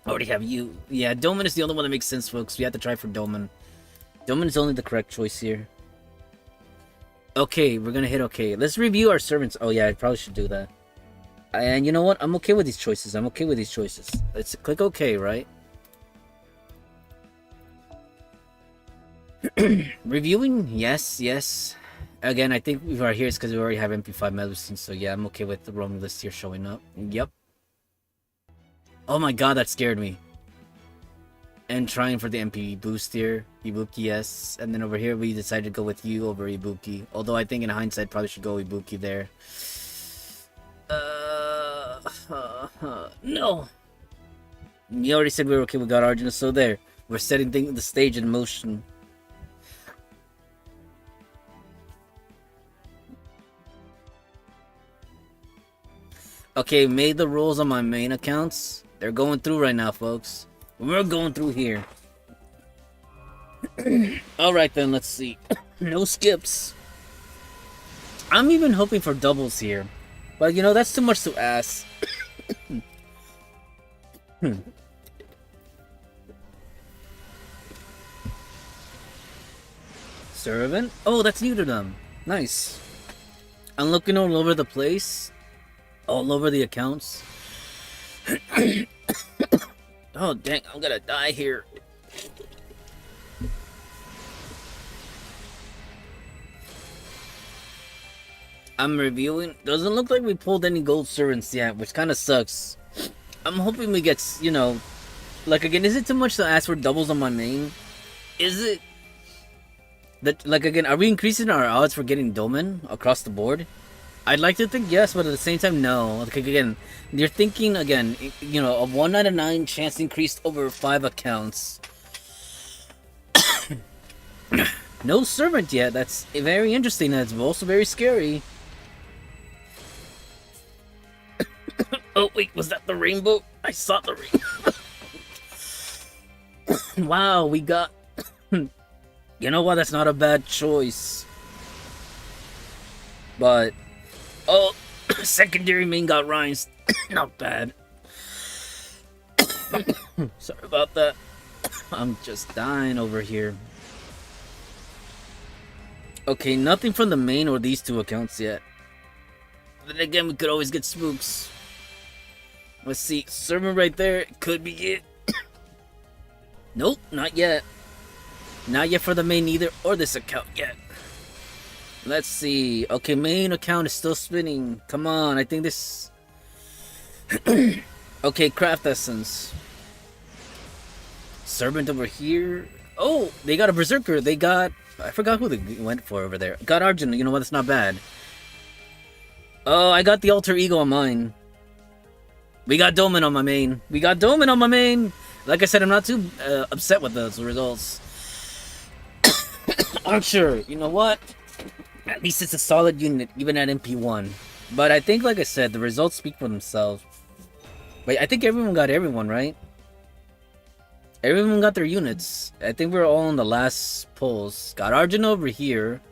Already have you. Yeah, Doman is the only one that makes sense, folks. We have to try for Doman. Doman is only the correct choice here. Okay, we're gonna hit okay. Let's review our servants. Oh yeah, I probably should do that. And you know what? I'm okay with these choices. I'm okay with these choices. Let's click okay, right? Reviewing, yes, yes. Again, I think we are here because we already have MP5 medicines, so yeah, I'm okay with the roaming list here showing up. Yep. Oh my god, that scared me. And trying for the MP boost here. Ibuki, yes. And then over here, we decided to go with you over Ibuki. Although I think in hindsight, probably should go Ibuki there. No! You already said we were okay with God Arjuna, so there. We're setting the stage in motion. Okay, made the rules on my main accounts. They're going through right now, folks. We're going through here. Alright then, let's see. No skips. I'm even hoping for doubles here. But you know, that's too much to ask. Servant? Oh, that's new to them. Nice. I'm looking all over the place. All over the accounts. Oh, dang, I'm gonna die here. I'm reviewing. Doesn't look like we pulled any gold servants yet, which kind of sucks. I'm hoping we get, you know, like again, is it too much to ask for doubles on my main? Is it? That, like again, are we increasing our odds for getting Doman across the board? I'd like to think yes, but at the same time, no. Like again, you're thinking again, you know, a 1 out of 9 chance increased over 5 accounts. No servant yet. That's very interesting. That's also very scary. Oh wait, was that the rainbow? I saw the rainbow. Wow, we got. You know what? That's not a bad choice. But oh, secondary main got Rhines. Not bad. Sorry about that. I'm just dying over here. Okay, nothing from the main or these two accounts yet. Then again, we could always get spooks. Let's see, servant right there, could be it. Nope, not yet. Not yet for the main either, or this account yet. Let's see. Okay, main account is still spinning. Come on, I think this... Okay, craft essence. Servant over here. Oh, they got a berserker. They got... I forgot who they went for over there. Got Arjun, you know what, that's not bad. Oh, I got the alter ego on mine. We got Doman on my main. We got Doman on my main. Like I said, I'm not too upset with those results. Archer, you know what? At least it's a solid unit, even at MP1. But I think, like I said, the results speak for themselves. Wait, I think everyone got everyone, right? Everyone got their units. I think we're all on the last polls. Got Arjun over here.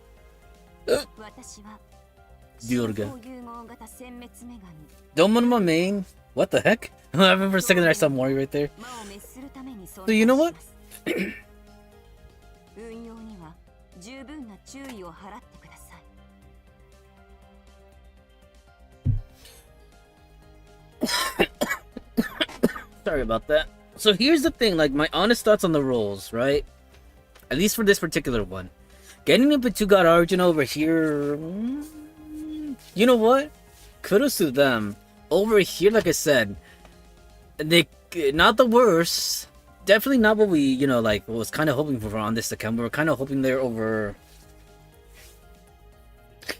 Durga. Doman on my main. What the heck? I remember for a second there I saw Mori right there. So you know what? Sorry about that. So here's the thing, like my honest thoughts on the rolls, right? At least for this particular one. Getting up to got Arjun over here. You know what? Kudos to them. Over here, like I said, they not the worst. Definitely not what we, you know, like was kind of hoping for on this account. We were kind of hoping they're over.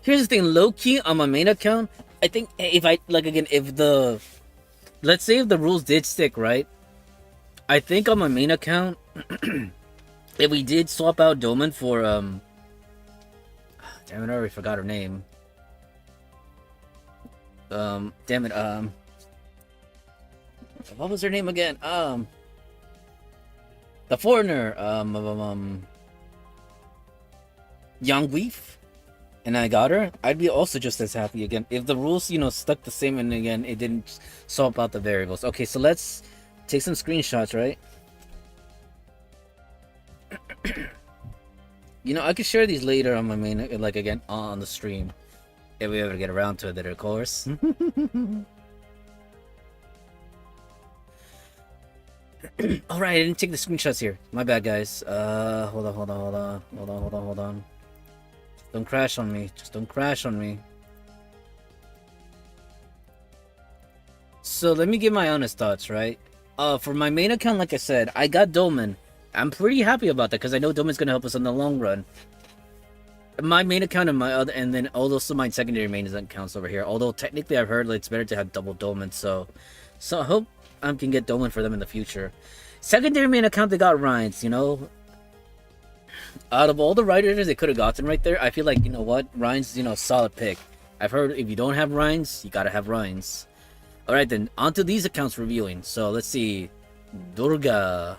Here's the thing, low key on my main account. I think if I like again, if the let's say if the rules did stick, right? I think on my main account, if we did swap out Doman for damn it, I already forgot her name. Damn it, what was her name again? The foreigner, Young Weef, and I got her. I'd be also just as happy again if the rules, you know, stuck the same, and again it didn't swap out the variables. Okay, so let's take some screenshots, right? You know, I could share these later on my main, like again on the stream, if we ever get around to it, of course. Alright, I didn't take the screenshots here. My bad, guys. Hold on. Don't crash on me. Just don't crash on me. So let me give my honest thoughts, right? For my main account, like I said, I got Doman. I'm pretty happy about that because I know Doman's gonna help us in the long run. My main account and my other, and then also my secondary main accounts over here. Although technically, I've heard it's better to have double Doman. So I hope I can get Doman for them in the future. Secondary main account, they got Rhines. You know, out of all the riders they could have gotten right there, I feel like, you know what, Rhines, you know, solid pick. I've heard if you don't have Rhines, you gotta have Rhines. Alright then, onto these accounts reviewing. So let's see. Durga.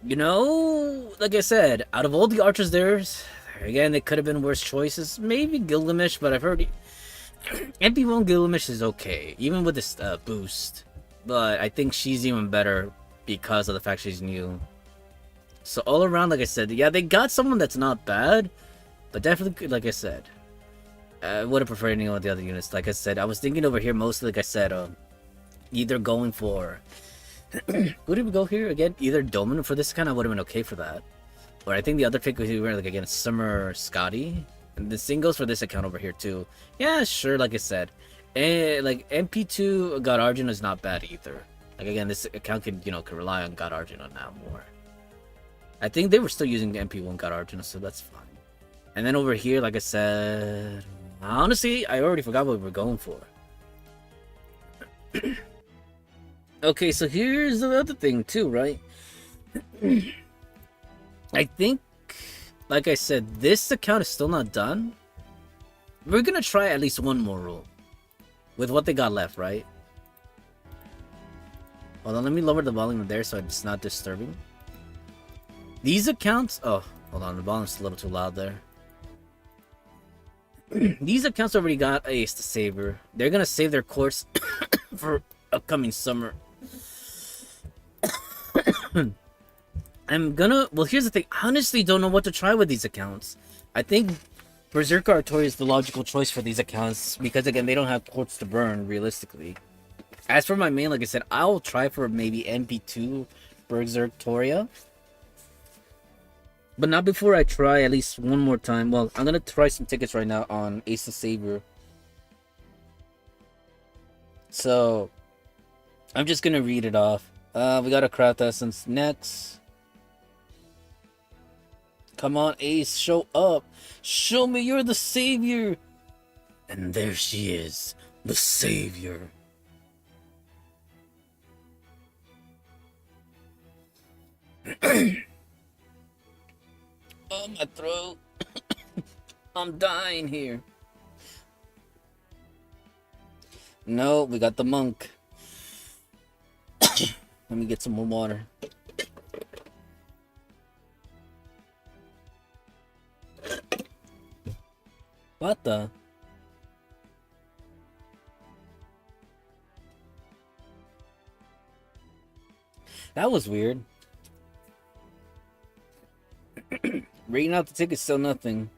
You know, like I said, out of all the archers again, they could have been worse choices. Maybe Gilgamesh, but I've heard MP1 Gilgamesh is okay, even with this boost. But I think she's even better because of the fact she's new. So all around, like I said, yeah, they got someone that's not bad, but definitely, like I said, I would have preferred any of the other units. Like I said, I was thinking over here mostly, like I said, either going for... Who did we go here again? Either Domin for this kind, I would have been okay for that. Or I think the other pick was like again Summer Scotty. And the same goes for this account over here too. Yeah, sure, like I said. Like MP2 God Arjun is not bad either. Like again, this account could could rely on God Arjun now more. I think they were still using the MP1 God Arjun, so that's fine. And then over here, like I said, honestly, I already forgot what we were going for. Okay, so here's the other thing too, right? I think, like I said, this account is still not done. We're gonna try at least one more rule with what they got left, right? Hold on, let me lower the volume there so it's not disturbing. These accounts... Oh, hold on, the volume's a little too loud there. These accounts already got Ace to Saber. They're gonna save their course for upcoming summer. Well, here's the thing. I honestly don't know what to try with these accounts. I think Berserker Artori is the logical choice for these accounts because, again, they don't have quartz to burn, realistically. As for my main, like I said, I'll try for maybe MP2 Berserktoria. But not before I try at least one more time. Well, I'm gonna try some tickets right now on Ace of Saber. So, I'm just gonna read it off. We got a Craft Essence next. Come on, Ace, show up. Show me you're the savior. And there she is, the savior. Oh, my throat. I'm dying here. No, we got the monk. Let me get some more water. What the? That was weird. Reading out the tickets, still nothing.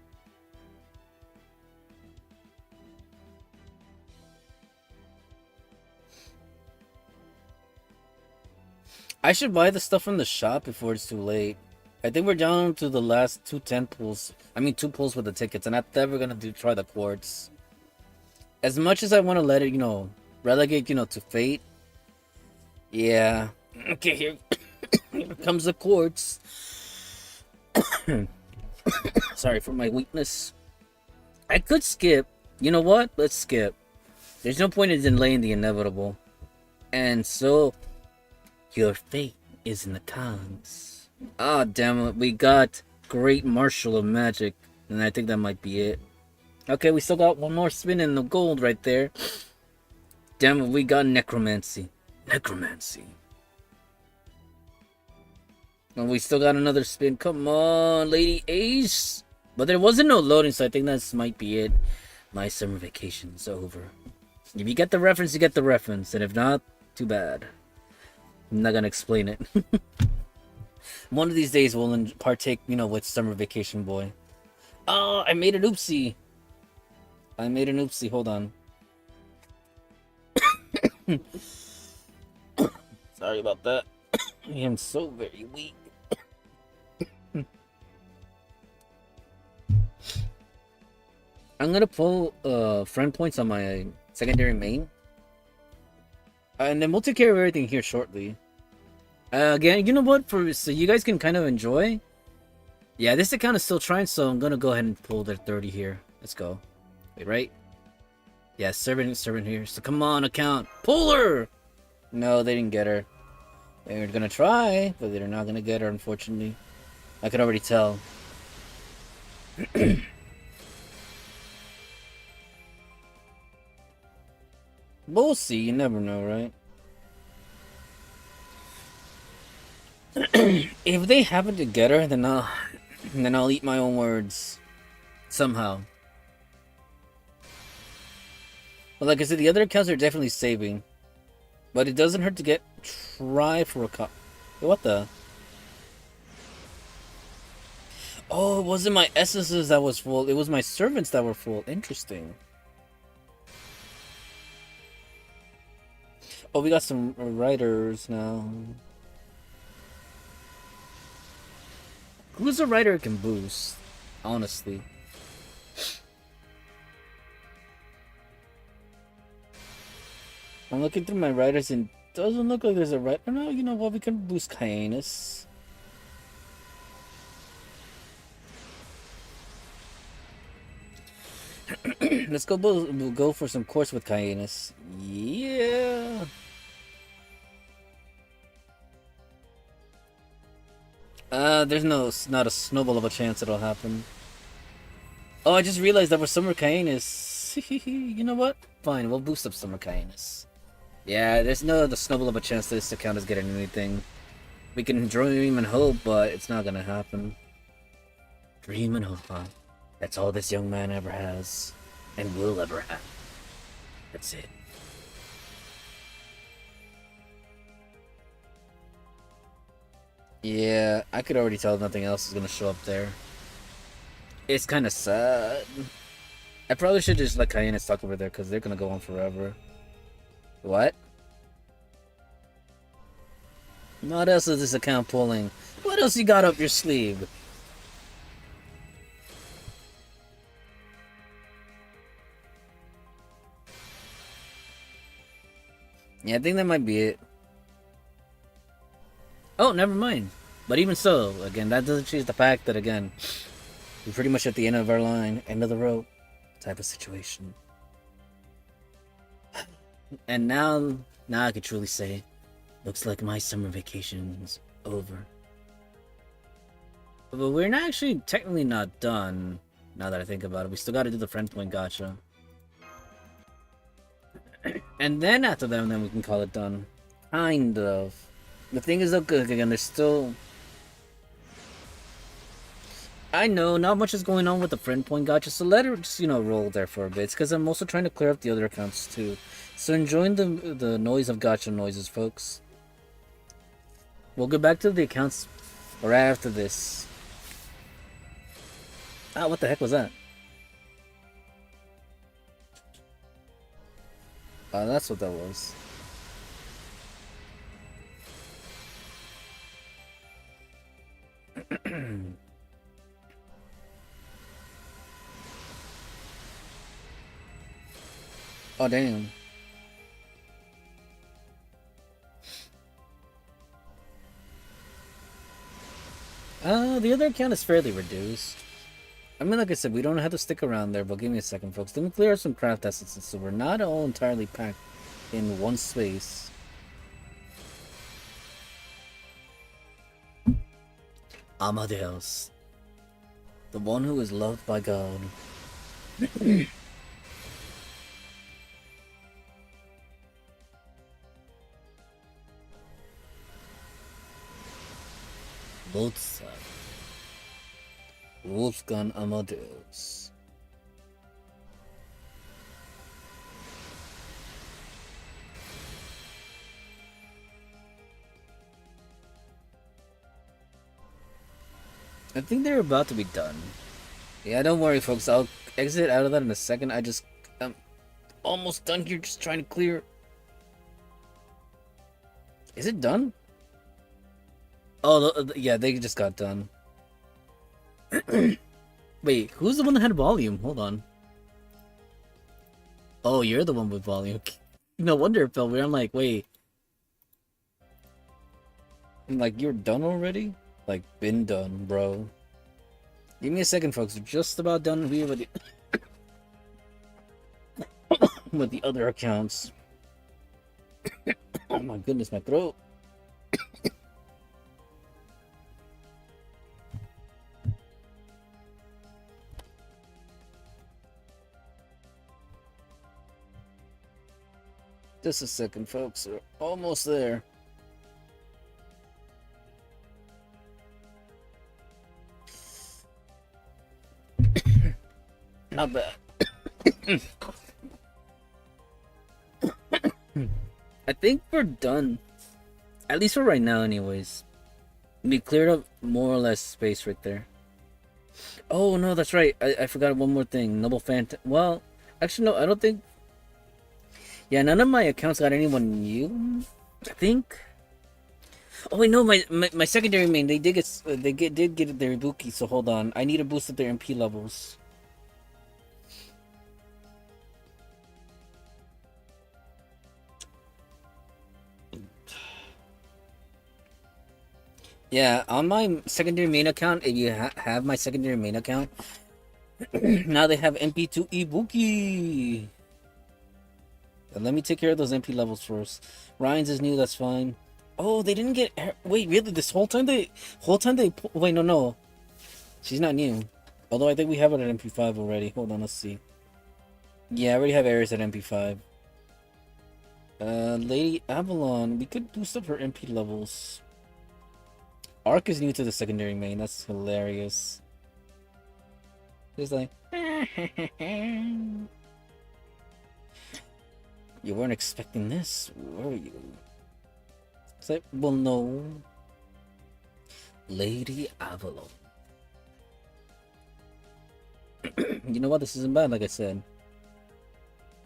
I should buy the stuff from the shop before it's too late. I think we're down to the last 2 pulls. I mean, 2 pulls with the tickets, and I'm never gonna try the quartz. As much as I want to let it, relegate, to fate. Yeah. Okay, here comes the quartz. Sorry for my weakness. I could skip. You know what? Let's skip. There's no point in delaying the inevitable. And so, your fate is in the cards. Ah, damn it. We got Great Marshal of Magic. And I think that might be it. Okay, we still got one more spin in the gold right there. Damn it, we got Necromancy. Necromancy. And we still got another spin. Come on, Lady Ace. But there wasn't no loading, so I think that might be it. My summer vacation's over. If you get the reference, you get the reference. And if not, too bad. I'm not gonna explain it. One of these days we'll partake, with Summer Vacation Boy. Oh, I made an oopsie. Hold on. Sorry about that. I am so very weak. I'm gonna pull friend points on my secondary main. And then we'll take care of everything here shortly. Again, you know what? So you guys can kind of enjoy. Yeah, this account is still trying, so I'm gonna go ahead and pull their 30 here. Let's go. Wait, right? Yeah, servant here. So come on, account. Pull her! No, they didn't get her. They were gonna try, but they're not gonna get her, unfortunately. I could already tell. But we'll see. You never know, right? If they happen to get her, then I'll eat my own words somehow. But like I said, the other accounts are definitely saving, but it doesn't hurt to try for a cop. What the? Oh, it wasn't my essences that was full. It was my servants that were full. Interesting. Oh, we got some writers now. Who's a writer who can boost? Honestly. I'm looking through my writers and it doesn't look like there's a writer. No, you know what? We can boost Canis. Let's we'll go for some course with Canis. Yeah. There's not a snowball of a chance it'll happen. Oh, I just realized that we're Summer Canis. You know what? Fine, we'll boost up Summer Canis. Yeah, there's no the snowball of a chance this account is getting anything. We can dream and hope, but it's not gonna happen. Dream and hope, huh? That's all this young man ever has, and will ever have. That's it. Yeah, I could already tell nothing else is gonna show up there. It's kind of sad. I probably should just let Cayenne stuck over there because they're gonna go on forever. What? What else is this account pulling? What else you got up your sleeve? Yeah, I think that might be it. Oh, never mind. But even so, again, that doesn't change the fact that, again, we're pretty much at the end of our line, end of the rope type of situation. And now I can truly say, looks like my summer vacation's over. But we're not actually technically not done, now that I think about it. We still gotta do the friend point gacha. And then after that, then we can call it done. Kind of. The thing is, though, again, there's still... I know, not much is going on with the friend point gacha, so let her just, roll there for a bit. Because I'm also trying to clear up the other accounts, too. So enjoying the noise of gacha noises, folks. We'll get back to the accounts right after this. Ah, what the heck was that? That's what that was. Oh, damn. The other account is fairly reduced. I mean, like I said, we don't have to stick around there, but give me a second, folks. Let me clear up some craft essences so we're not all entirely packed in one space. Amadeus. The one who is loved by God. Mozart. Wolfgang Amadeus. I think they're about to be done. Yeah, don't worry, folks. I'll exit out of that in a second. I'm almost done here, just trying to clear. Is it done? Oh, yeah, they just got done. Wait, who's the one that had volume? Hold on. Oh, you're the one with volume. No wonder it felt weird. I'm like, wait. I'm like, you're done already? Like, been done, bro. Give me a second, folks. We're just about done here with with the other accounts. Oh my goodness, my throat. Just a second, folks. We're almost there. Not bad. I think we're done. At least for right now, anyways. We cleared up more or less space right there. Oh, no, that's right. I forgot one more thing. Noble Phantom. Well, actually, no, I don't think. Yeah, none of my accounts got anyone new. I think. Oh wait, no, my secondary main they did get their Ibuki. So hold on, I need to boost up their MP levels. Yeah, on my secondary main account, if you have my secondary main account, now they have MP2 Ibuki. But let me take care of those MP levels first. Ryan's is new, that's fine. Oh, they didn't get. Wait, really? This whole time they. Wait, no. She's not new. Although I think we have it at MP5 already. Hold on, let's see. Yeah, I already have Ares at MP5. Lady Avalon. We could boost up her MP levels. Arc is new to the secondary main. That's hilarious. He's like. You weren't expecting this, were you? It's like, well, no. Lady Avalon. You know what? This isn't bad, like I said.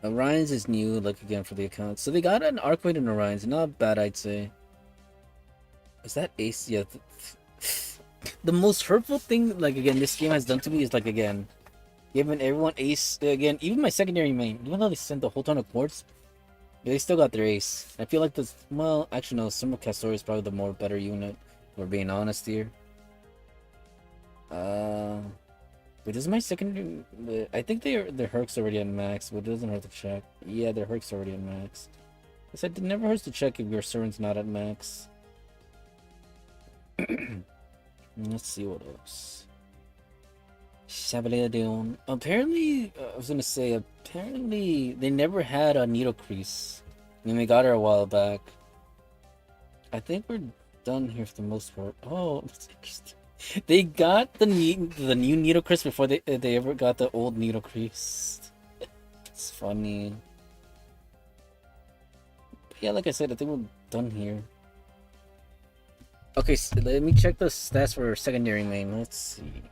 Orion's is new, like again for the account. So they got an Arcwade in Orion's. Not bad, I'd say. Is that Ace? Yeah. The most hurtful thing, like again, this game has done to me is like again, giving everyone Ace again. Even my secondary main, even though they sent a whole ton of quartz, they still got their Ace. I feel like this. Well, actually no. Summer Castor is probably the more better unit. If we're being honest here. Wait, is my secondary? I think their Herc's already at max, but it doesn't hurt to check. Yeah, their Herc's already at max. I said it never hurts to check if your Cern's not at max. Let's see what else. Chabaleon. Apparently, I was gonna say, apparently they never had a Needle Crease. I mean, we got her a while back. I think we're done here for the most part. Oh, that's interesting. They got the new Needle Crease before they ever got the old Needle Crease. It's funny. But yeah, like I said, I think we're done here. Okay, so let me check the stats for secondary main. Let's see.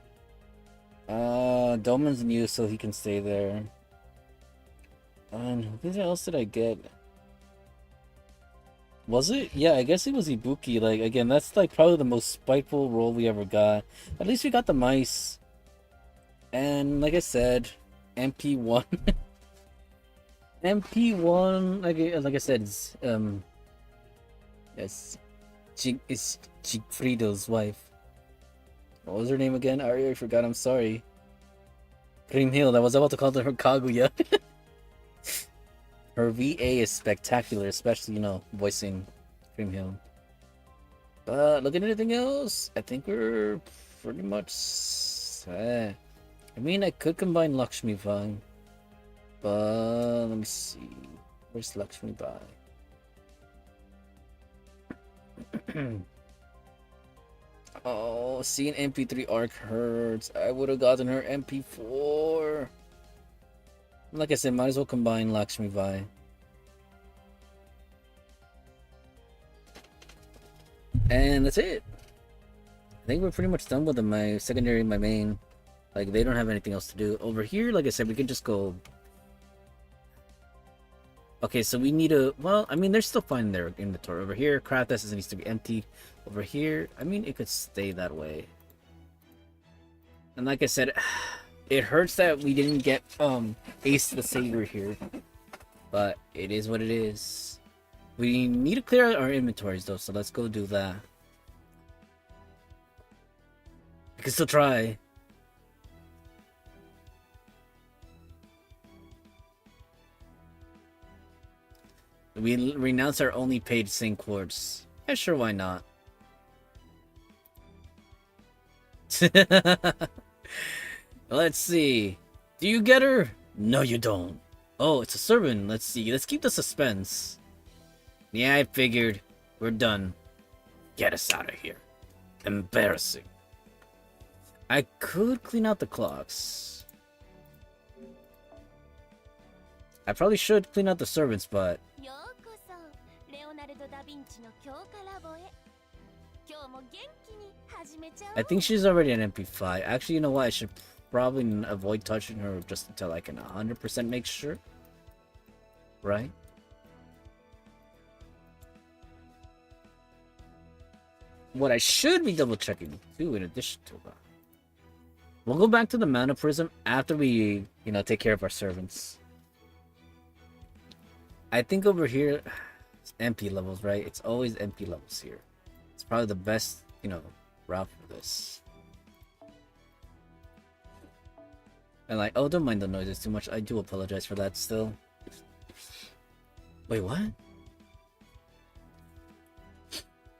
Dolman's new, so he can stay there. And who else did I get? Was it? Yeah, I guess it was Ibuki. Like, again, that's like probably the most spiteful roll we ever got. At least we got the mice. And like I said, MP1. MP1, like I said, it's, yes, it's Chigfrido's wife. What was her name again? I already forgot, I'm sorry. Grimhild, I was about to call her Kaguya. Her VA is spectacular, especially, you know, voicing Grimhild. But look at anything else, I think we're pretty much set. I mean, I could combine Lakshmi Vai. But let me see. Where's Lakshmi Vai? Oh, seeing MP3 arc hurts. I would have gotten her MP4. Like I said, might as well combine Lakshmi Vai. And that's it. I think we're pretty much done with my secondary and my main. Like, they don't have anything else to do. Over here, like I said, we can just go. Okay, so we need a. Well, I mean, they're still fine in their inventory. Over here, craft essence needs to be empty. Over here, I mean, it could stay that way. And like I said, it hurts that we didn't get Ace the Savior here. But it is what it is. We need to clear out our inventories though, so let's go do that. We can still try. We renounce our only paid Sync Quartz. Yeah, sure, why not? Let's see. Do you get her? No, you don't. Oh, it's a servant. Let's see. Let's keep the suspense. Yeah, I figured. We're done. Get us out of here. Embarrassing. I could clean out the clocks. I probably should clean out the servants, but... I think she's already an MP5. Actually, you know what? I should probably avoid touching her just until I can 100% make sure. Right? What I should be double checking too, in addition to that. We'll go back to the mana prism after we, take care of our servants. I think over here, it's MP levels, right? It's always MP levels here. It's probably the best, route for this. And like, oh, don't mind the noises too much. I do apologize for that still. Wait, what?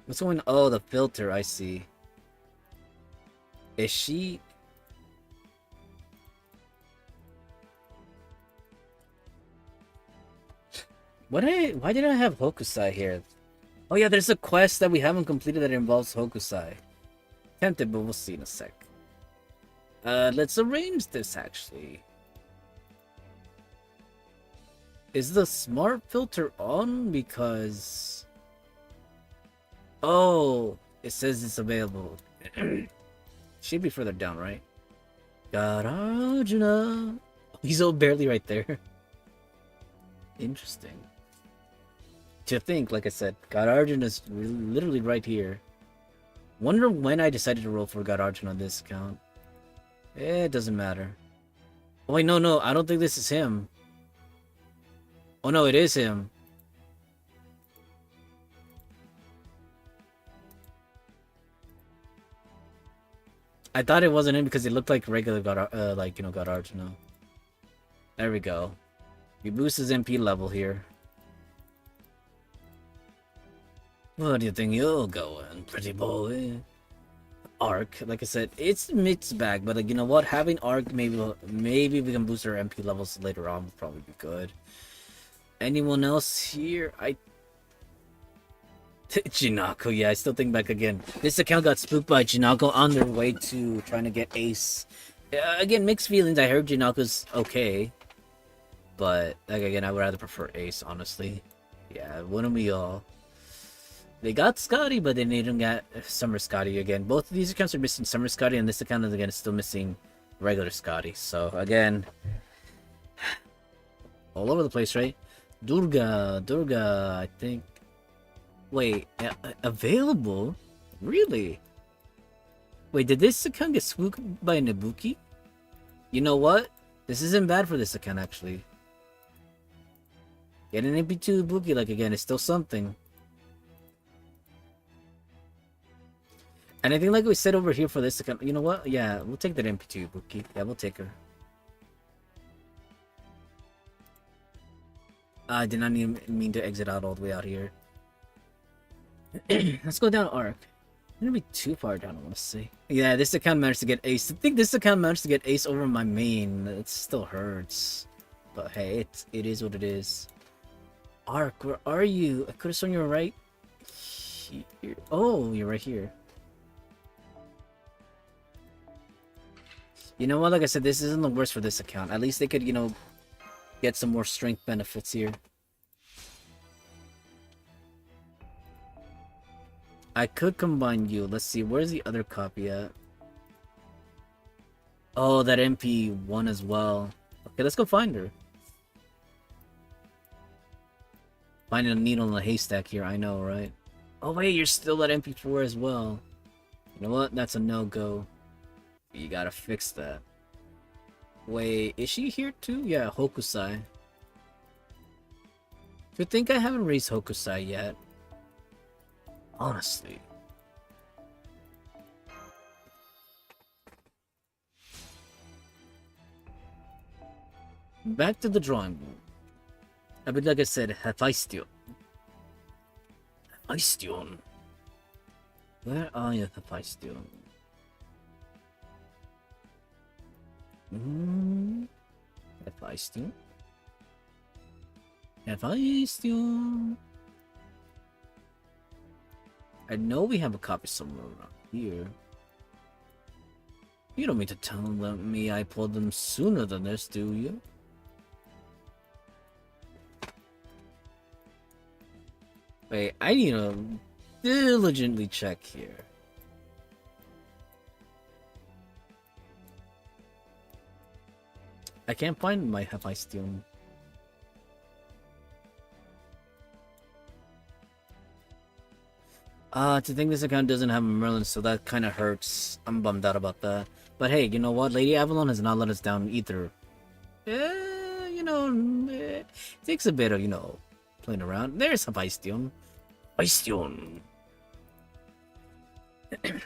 What's going on? Oh, the filter, I see. Is she... Why did I have Hokusai here? Oh yeah, there's a quest that we haven't completed that involves Hokusai. Tempted, but we'll see in a sec. Let's arrange this actually. Is the smart filter on? Because... Oh, it says it's available. Should be further down, right? Garajuna. He's all barely right there. Interesting. To think, like I said, God Arjun is literally right here. Wonder when I decided to roll for God Arjun on this account. It doesn't matter. Oh wait, no, I don't think this is him. Oh no, it is him. I thought it wasn't him because it looked like regular God, God Arjuna. There we go. We boost his MP level here. Where do you think you're going, pretty boy? Arc, like I said, it's mixed bag, but like, you know what? Having Arc, maybe we can boost our MP levels later on. Would probably be good. Anyone else here? Jinako, yeah, I still think back again. This account got spooked by Jinako on their way to trying to get Ace. Again, mixed feelings. I heard Jinako's okay, but like again, I would rather prefer Ace, honestly. Yeah, wouldn't we all? They got Scotty, but they didn't get Summer Scotty again. Both of these accounts are missing Summer Scotty, and this account again is still missing regular Scotty. So again, all over the place, right? Durga, I think. Wait, available? Really? Wait, did this account get spooked by Nabuki? You know what? This isn't bad for this account, actually. Getting an MP2 Ibuki, like again, is still something. And I think like we said over here for this account, you know what? Yeah, we'll take that MP2 Ibuki. Yeah, we'll take her. I did not mean to exit out all the way out here. Let's go down Arc. I'm gonna be too far down, I want to say. Yeah, this account managed to get Ace. I think this account managed to get Ace over my main. It still hurts. But hey, it is what it is. Arc, where are you? I could have sworn you were right here. Oh, you're right here. You know what? Like I said, this isn't the worst for this account. At least they could, get some more strength benefits here. I could combine you. Let's see. Where's the other copy at? Oh, that MP1 as well. Okay, let's go find her. Finding a needle in a haystack here. I know, right? Oh, wait. You're still at MP4 as well. You know what? That's a no-go. You gotta fix that. Wait, is she here too? Yeah, Hokusai. To think I haven't raised Hokusai yet. Honestly. Back to the drawing board. But like I said, Hephaestion. Hephaestion. Where are you, Hephaestion? Hephaestion? Hephaestion. I know we have a copy somewhere around here. You don't mean to tell me I pulled them sooner than this, do you? Wait, I need to diligently check here. I can't find my Hephaestion. To think this account doesn't have a Merlin, so that kind of hurts. I'm bummed out about that. But hey, you know what? Lady Avalon has not let us down either. It takes a bit of, playing around. There's Hephaestion. Hephaestion.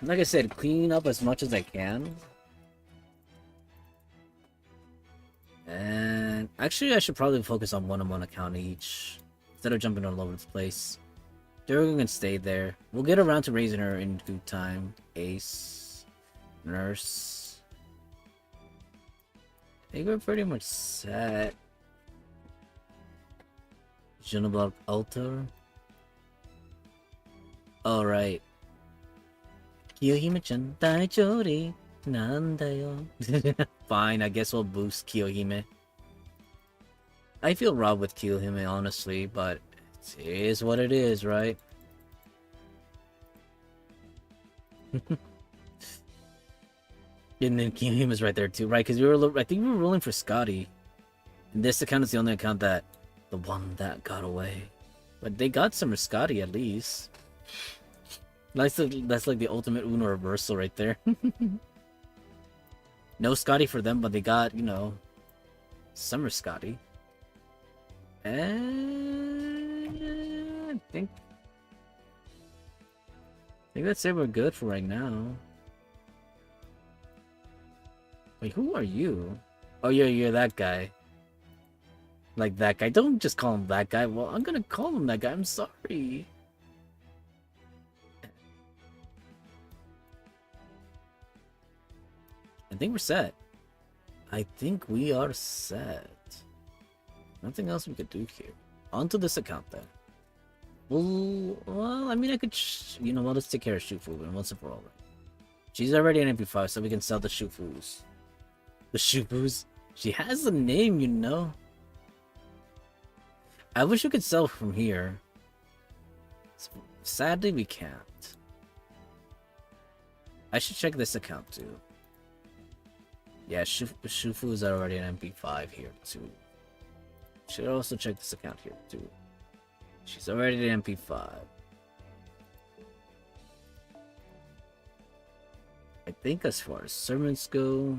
Like I said, clean up as much as I can. And actually, I should probably focus on one account each instead of jumping all over the place. Durgan can stay there. We'll get around to raising her in due time. Ace, Nurse. I think we're pretty much set. Juniblock Altar. Alright. Kiyohime-chan, daijori, nandayo. Fine, I guess we'll boost Kiyohime. I feel robbed with Kiyohime, honestly, but it is what it is, right? And then Kiyohime's right there too, right? Because I think we were rolling for Scotty. And this account is the only account the one that got away. But they got some Scotty at least. That's like the ultimate Uno reversal right there. No Scotty for them, but they got, Summer Scotty. And I think that's it. We're good for right now. Wait, who are you? Oh, you're that guy. Like that guy. Don't just call him that guy. Well, I'm gonna call him that guy. I'm sorry. I think we're set. I think we are set. Nothing else we could do here. Onto this account then. Well, I mean, I could, let's take care of Shufu and once and for all. She's already an MP5, so we can sell the Shufus. The Shufus? She has a name, I wish we could sell from here. Sadly, we can't. I should check this account too. Yeah, Shufu is already an MP5 here too. Should also check this account here too. She's already an MP5. I think as far as servants go,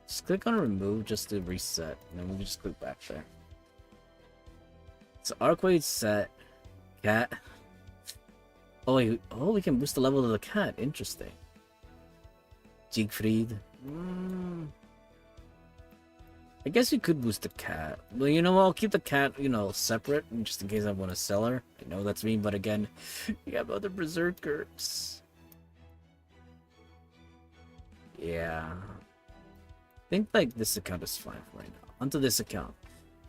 just click on remove just to reset, and then we just click back there. So Arcwade's set. Cat. Oh, we can boost the level of the cat. Interesting. Siegfried. I guess we could boost the cat. Well, I'll keep the cat, separate, just in case I want to sell her. I know that's mean, but again, we have other berserkers. Yeah. I think, this account is fine for right now. Onto this account.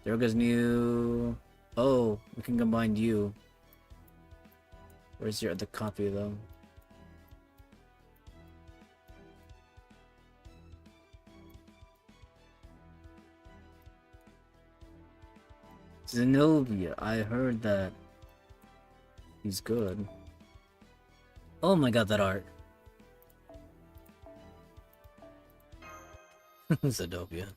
There goes new... Oh, we can combine you. Where's your other copy, though? Zenobia, I heard that he's good. Oh my god, that art. Zenobia.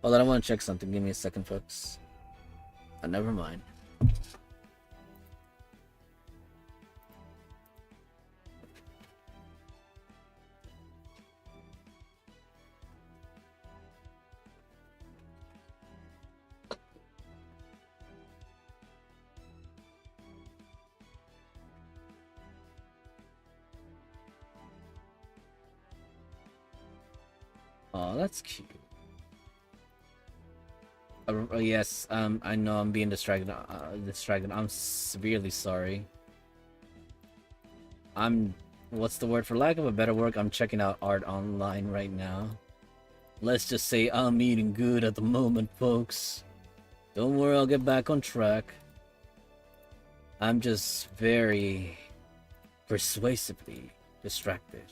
Hold on, I want to check something. Give me a second, folks. Oh, never mind. Oh, that's cute. Yes, I know I'm being distracted. I'm severely sorry. What's the word? For lack of a better word, I'm checking out art online right now. Let's just say I'm eating good at the moment, folks. Don't worry, I'll get back on track. I'm just very persuasively distracted.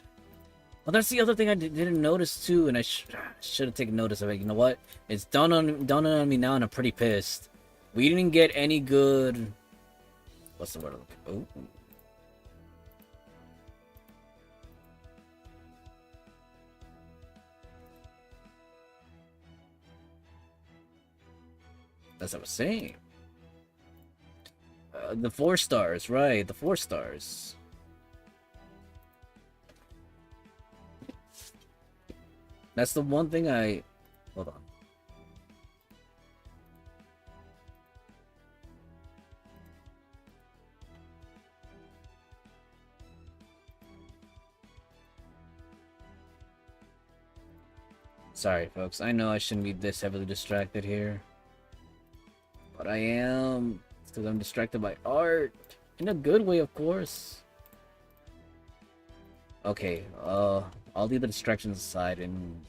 Well, that's the other thing I didn't notice too, and I should have taken notice of it. You know what? It's dawning on me now, and I'm pretty pissed. We didn't get any good. What's the word? Oh. That's what I was saying. The 4 stars, right? The 4 stars. That's the one thing I... Hold on. Sorry, folks. I know I shouldn't be this heavily distracted here. But I am. It's because I'm distracted by art. In a good way, of course. Okay, I'll leave the distractions aside in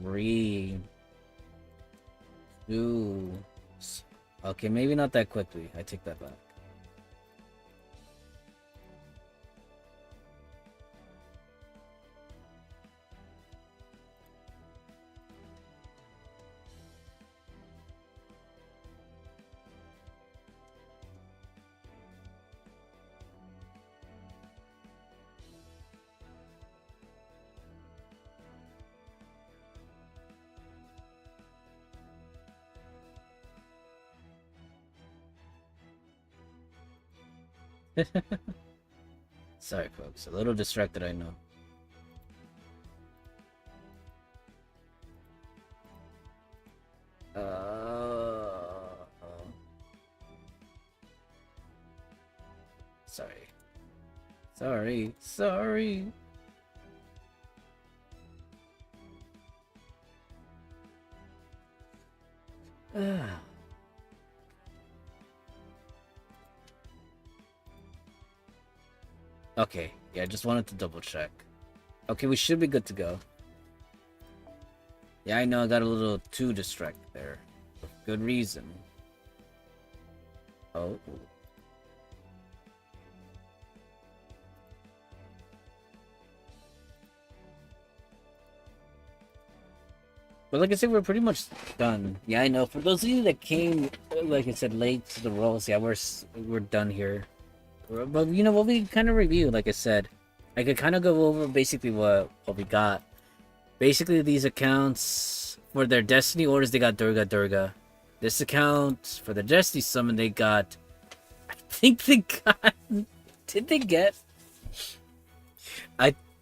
3, 2... Okay, maybe not that quickly. I take that back. Sorry, folks. A little distracted, I know. Sorry. Sorry. Okay, yeah, just wanted to double check. Okay, we should be good to go. Yeah, I know I got a little too distracted there. For good reason. Oh. But like I said, we're pretty much done. Yeah, I know. For those of you that came, like I said, late to the rolls, yeah, we're done here. But you know what we kind of review, like I said, I could kind of go over basically what we got. Basically, these accounts for their Destiny orders, they got Durga. This account for the Destiny summon, they got. I think they got. Did they get?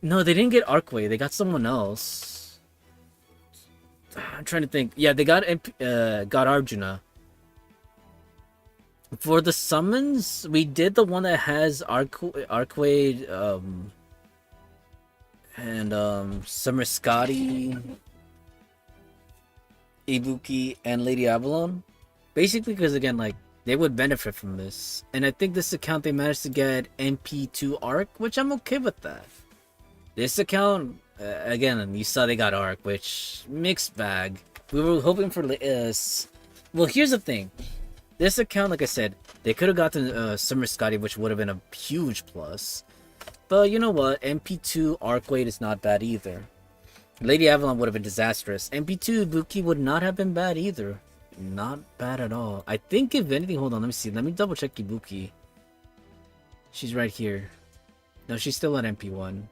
No, they didn't get Arcway. They got someone else. I'm trying to think. Yeah, they got Arjuna. For the summons, we did the one that has Arcwade, and Summer Scotty, Ibuki, and Lady Avalon. Basically, because again, like, they would benefit from this. And I think this account they managed to get MP2 Arc, which I'm okay with that. This account, again, you saw they got Arc, which mixed bag. We were hoping for well, here's the thing. This account, like I said, they could have gotten Summer Scotty, which would have been a huge plus. But you know what? MP2 Arcwade is not bad either. Lady Avalon would have been disastrous. MP2 Ibuki would not have been bad either. Not bad at all. I think if anything, hold on, let me see. Let me double check Ibuki. She's right here. No, she's still at MP1.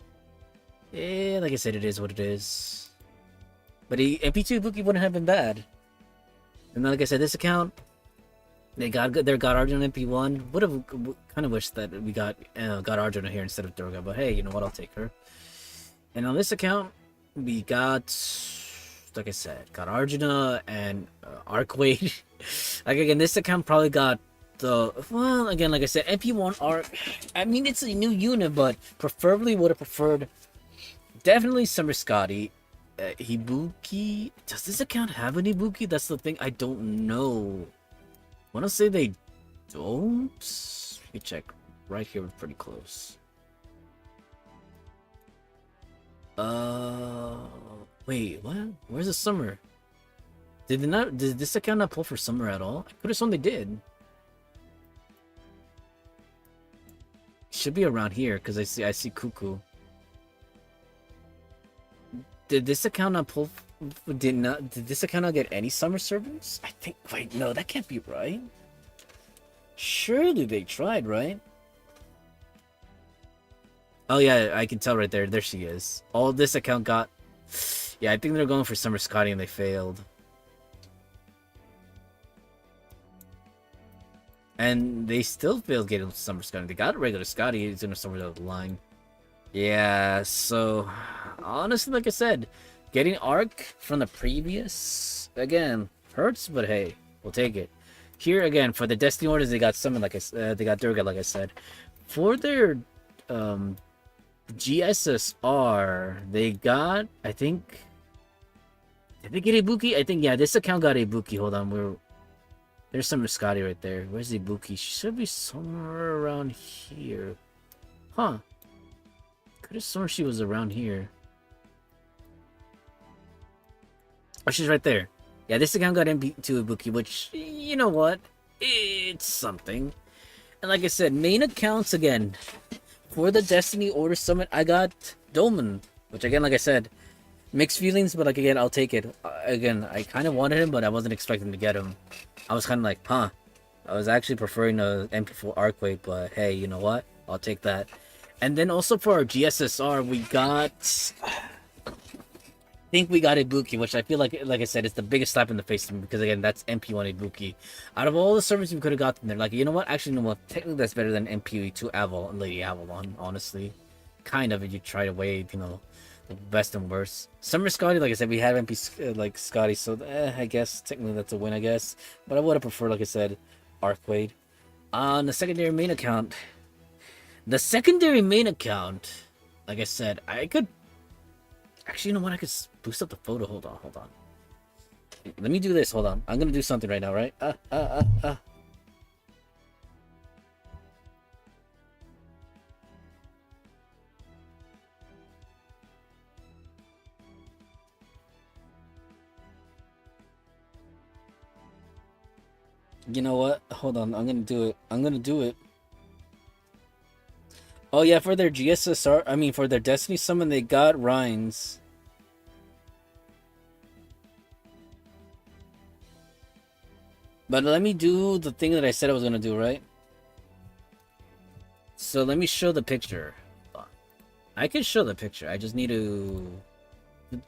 Like I said, it is what it is. But MP2 Ibuki wouldn't have been bad. And then, like I said, this account, they got Arjuna MP1. Would have kind of wished that we got Arjuna here instead of Durga, but hey, you know what? I'll take her. And on this account, we got, like I said, got Arjuna and Arcwade. Like again, this account probably got again, like I said, MP1 Arc. I mean, it's a new unit, but preferably would have preferred definitely Summer Scotty. Ibuki. Does this account have an Ibuki? That's the thing. I don't know. I want to say they don't. Let me check. Right here, we're pretty close. Wait, what? Where's the summer? Did this account not pull for summer at all? I could have sworn they did. Should be around here because I see Cuckoo. Did this account not pull? Did this account not get any summer servers? I think. Wait, no, that can't be right. Surely they tried, right? Oh yeah, I can tell right there. There she is. All this account got. Yeah, I think they're going for Summer Scotty and they failed. And they still failed getting Summer Scotty. They got a regular Scotty. He's gonna somewhere down the line. Yeah, so honestly, like I said, getting Arc from the previous again hurts, but hey, we'll take it. Here again for the Destiny orders, they got summon they got Durga, like I said. For their GSSR, they got did they get Ibuki? I think yeah, this account got Ibuki. Hold on, there's Summer Scotty right there. Where's Ibuki? She should be somewhere around here. Huh. Could have sworn she was around here. Oh, she's right there. Yeah, this account got MP2 Ibuki, which, you know what? It's something. And like I said, main accounts again. For the Destiny Order Summit, I got Dolman. Which again, like I said, mixed feelings, but like again, I'll take it. Again, I kind of wanted him, but I wasn't expecting to get him. I was kind of like, huh. I was actually preferring a MP4 Arcway, but hey, you know what? I'll take that. And then also for our GSSR, we got... I think we got Ibuki, which I feel like I said, it's the biggest slap in the face to me, because again, that's MP1 Ibuki. Out of all the servers we could have gotten there, like, you know what? Actually, you know what? Technically, that's better than MP2 Avalon, Lady Avalon, honestly. Kind of, if you try to weigh, you know, the best and worst. Summer Scotty, like I said, we have MP, like, Scotty, so I guess, technically that's a win, I guess. But I would have preferred, like I said, Arcwade. On the secondary main account... The secondary main account, like I said, I could... Actually, you know what? I could boost up the photo. Hold on. Let me do this. Hold on. I'm gonna do something right now, right? You know what? Hold on. I'm gonna do it. Oh yeah, for their GSSR, I mean for their Destiny Summon, they got Rhines. But let me do the thing that I said I was gonna do, right? So let me show the picture. I can show the picture. I just need to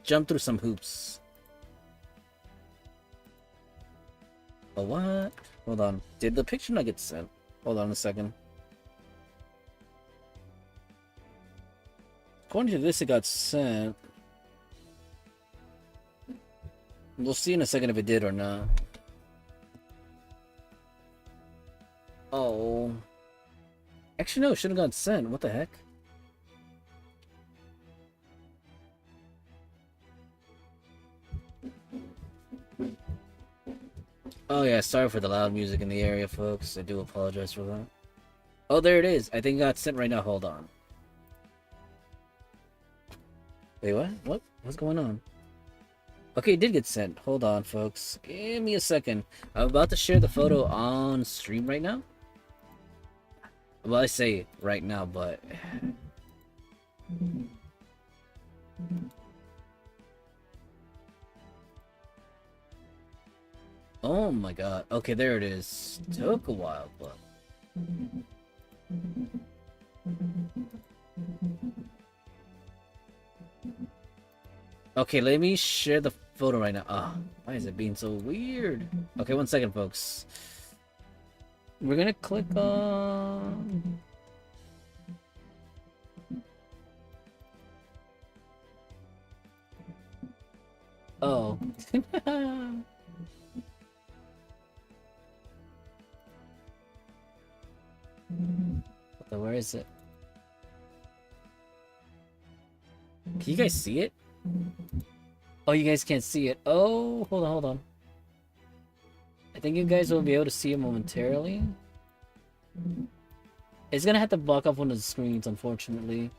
jump through some hoops. Oh, what? Hold on. Did the picture not get sent? Hold on a second. According to this, it got sent. We'll see in a second if it did or not. Oh. Actually, no, it shouldn't have got sent. What the heck? Oh yeah, sorry for the loud music in the area, folks. I do apologize for that. Oh, there it is. I think it got sent right now. Hold on. Wait, what? What's going on? Okay, it did get sent. Hold on, folks. Give me a second. I'm about to share the photo on stream right now. Well, I say right now, but... Oh my god. Okay, there it is. Took a while, but... Okay, let me share the photo right now. Ah, why is it being so weird? Okay, 1 second, folks. We're gonna click on... Oh. Where is it? Can you guys see it? Oh, you guys can't see it. Oh, hold on. I think you guys will be able to see it momentarily. It's gonna have to block off one of the screens, unfortunately.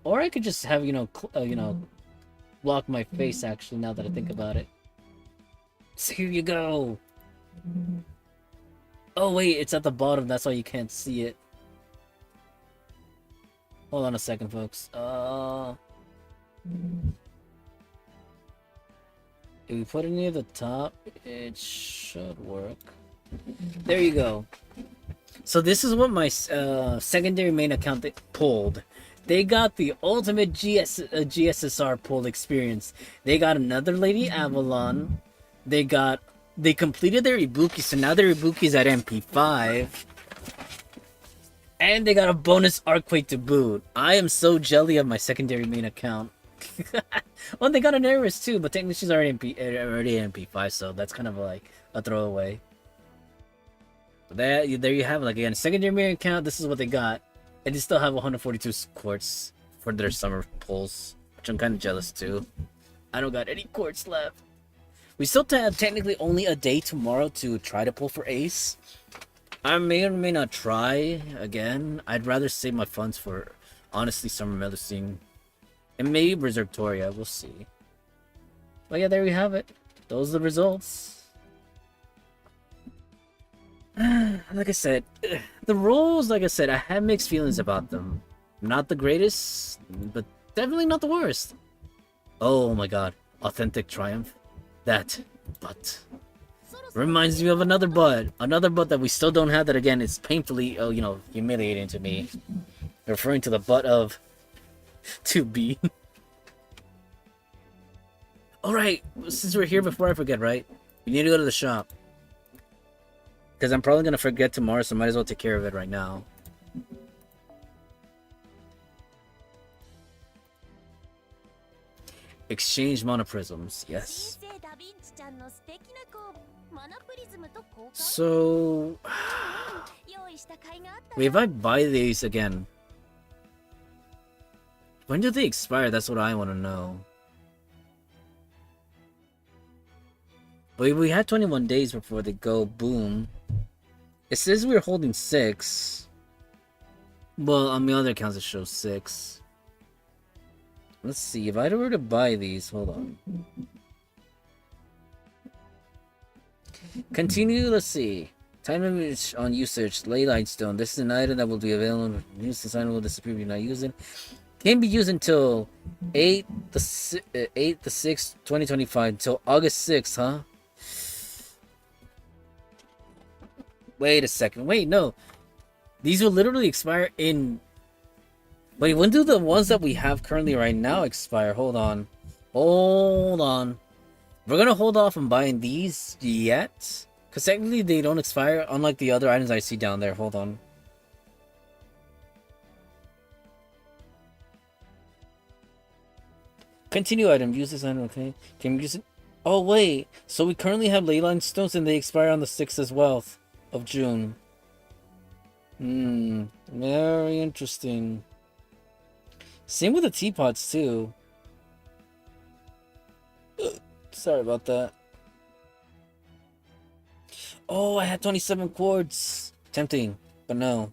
Or I could just have, block my face, actually, now that I think about it. So here you go. Oh, wait, it's at the bottom. That's why you can't see it. Hold on a second, folks. If we put it near the top, it should work. There you go. So this is what my secondary main account pulled. They got the ultimate GSSR pulled experience. They got another Lady Avalon. They completed their Ibuki, so now their Ibuki is at MP5. And they got a bonus Arcquake to boot. I am so jelly of my secondary main account. Well, they got an Eris too, but technically she's already MP5, so that's kind of like a throwaway. But there you have it. Like, again, secondary main account, this is what they got. And they still have 142 quartz for their summer pulls, which I'm kind of jealous too. I don't got any quartz left. We still have technically only a day tomorrow to try to pull for Ace. I may or may not try again. I'd rather save my funds for, honestly, Summer Medicine. And maybe Berserktoria, we'll see. But yeah, there we have it. Those are the results. Like I said, the rolls, like I said, I have mixed feelings about them. Not the greatest, but definitely not the worst. Oh my god, Authentic Triumph. That butt reminds me of another butt that we still don't have. That again, it's painfully, humiliating to me. Referring to the butt of 2B. Alright, since we're here, before I forget, right? We need to go to the shop. Because I'm probably going to forget tomorrow, so I might as well take care of it right now. Exchange monoprisms, yes. So... wait, if I buy these again... when do they expire? That's what I want to know. But we had 21 days before they go boom. It says we're holding 6. Well, on the other accounts it shows 6. Let's see, if I were to buy these, hold on. Continue, let's see. Time limit on usage, Leyline Stone. This is an item that will be available. Use this item will disappear if you're not using. Can be used until 8 the 6th, 2025, until August 6th, huh? Wait a second. Wait, no. These will literally expire in... wait, when do the ones that we have currently right now expire? Hold on. Hold on. We're gonna hold off on buying these yet. Because technically they don't expire, unlike the other items I see down there. Hold on. Continue item. Use this item, okay? Can we use it? Oh, wait. So we currently have Leyline Stones and they expire on the 6th as well of June. Very interesting. Same with the teapots too. Sorry about that. Oh, I had 27 quartz. Tempting, but no.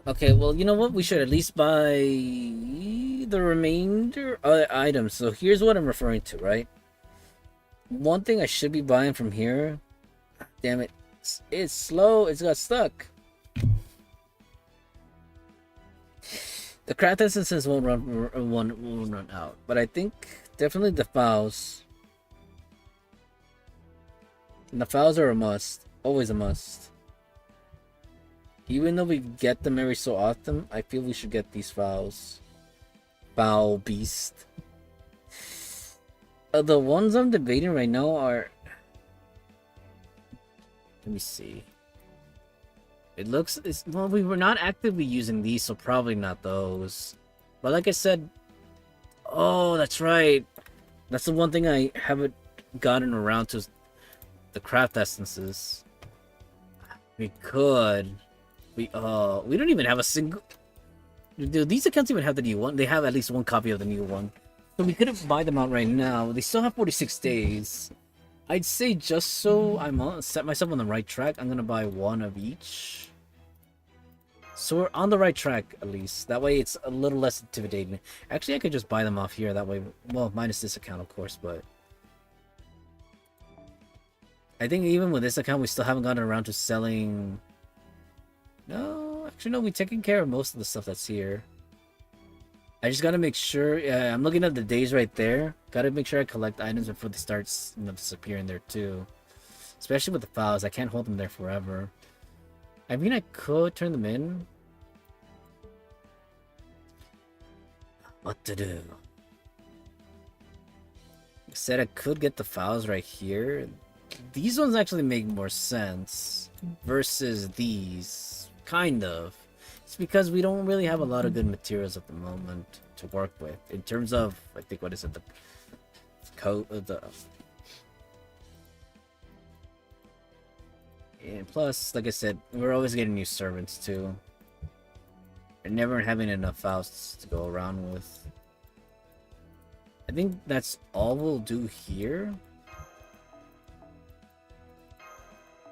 Okay, well, you know what? We should at least buy the remainder items. So here's what I'm referring to, right? One thing I should be buying from here. Damn it. It's slow. It's got stuck. The craft essences won't run out. But I think definitely the fouls. And the fouls are a must. Always a must. Even though we get them every so often, I feel we should get these fouls. Foul beast. The ones I'm debating right now are... let me see. It looks... well, we were not actively using these, so probably not those. But like I said... oh, that's right. That's the one thing I haven't gotten around to. The craft essences. We could... we don't even have a single... dude, these accounts even have the new one. They have at least one copy of the new one. So we couldn't buy them out right now. They still have 46 days. I'd say just so I'm on, set myself on the right track, I'm gonna buy one of each. So we're on the right track, at least. That way it's a little less intimidating. Actually, I could just buy them off here, that way... Well, minus this account, of course, but... I think even with this account, we still haven't gotten around to selling... No, actually, no, we're taking care of most of the stuff that's here. I just gotta make sure... I'm looking at the days right there. Gotta make sure I collect items before they start disappearing there, too. Especially with the files, I can't hold them there forever. I mean, I could turn them in. What to do? I said I could get the files right here. These ones actually make more sense versus these. Kind of. It's because we don't really have a lot of good materials at the moment to work with. In terms of, I think, what is it? The code of the... And plus, like I said, we're always getting new servants too. And never having enough files to go around with. I think that's all we'll do here.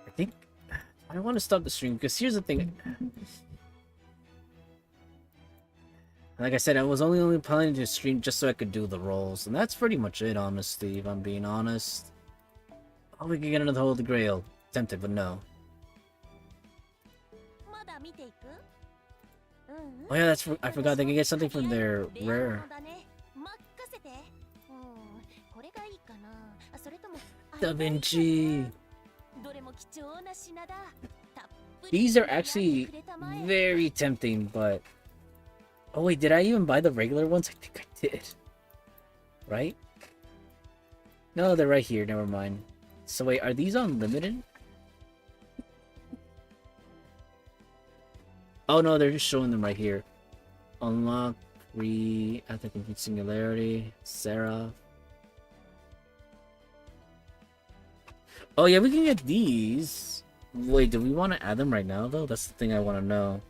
I think I want to stop the stream because here's the thing. Like I said, I was only planning to stream just so I could do the rolls, and that's pretty much it, honestly, if I'm being honest. Oh, we can get another Holy Grail. Tempted, but no. Oh yeah, that's I forgot they can get something from their rare. Da Vinci. These are actually very tempting, but oh wait, did I even buy the regular ones? I think I did. Right? No, they're right here. Never mind. So wait, are these unlimited? Oh no, they're just showing them right here. Unlock, free, at the complete singularity, Sarah. Oh yeah, we can get these. Wait, do we want to add them right now though? That's the thing I want to know.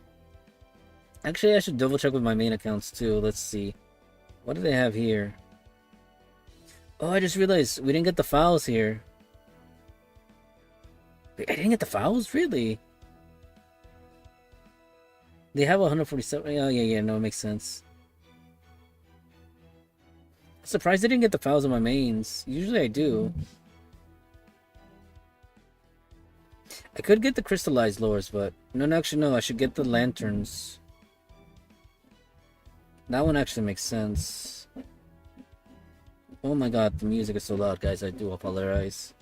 Actually, I should double check with my main accounts too. Let's see. What do they have here? Oh, I just realized we didn't get the files here. Wait, I didn't get the files? Really? They have 147. Oh, yeah, no, it makes sense. Surprised I didn't get the files on my mains. Usually I do. I could get the crystallized lures, but... No, actually, no. I should get the lanterns. That one actually makes sense. Oh my god, the music is so loud, guys. I do apologize.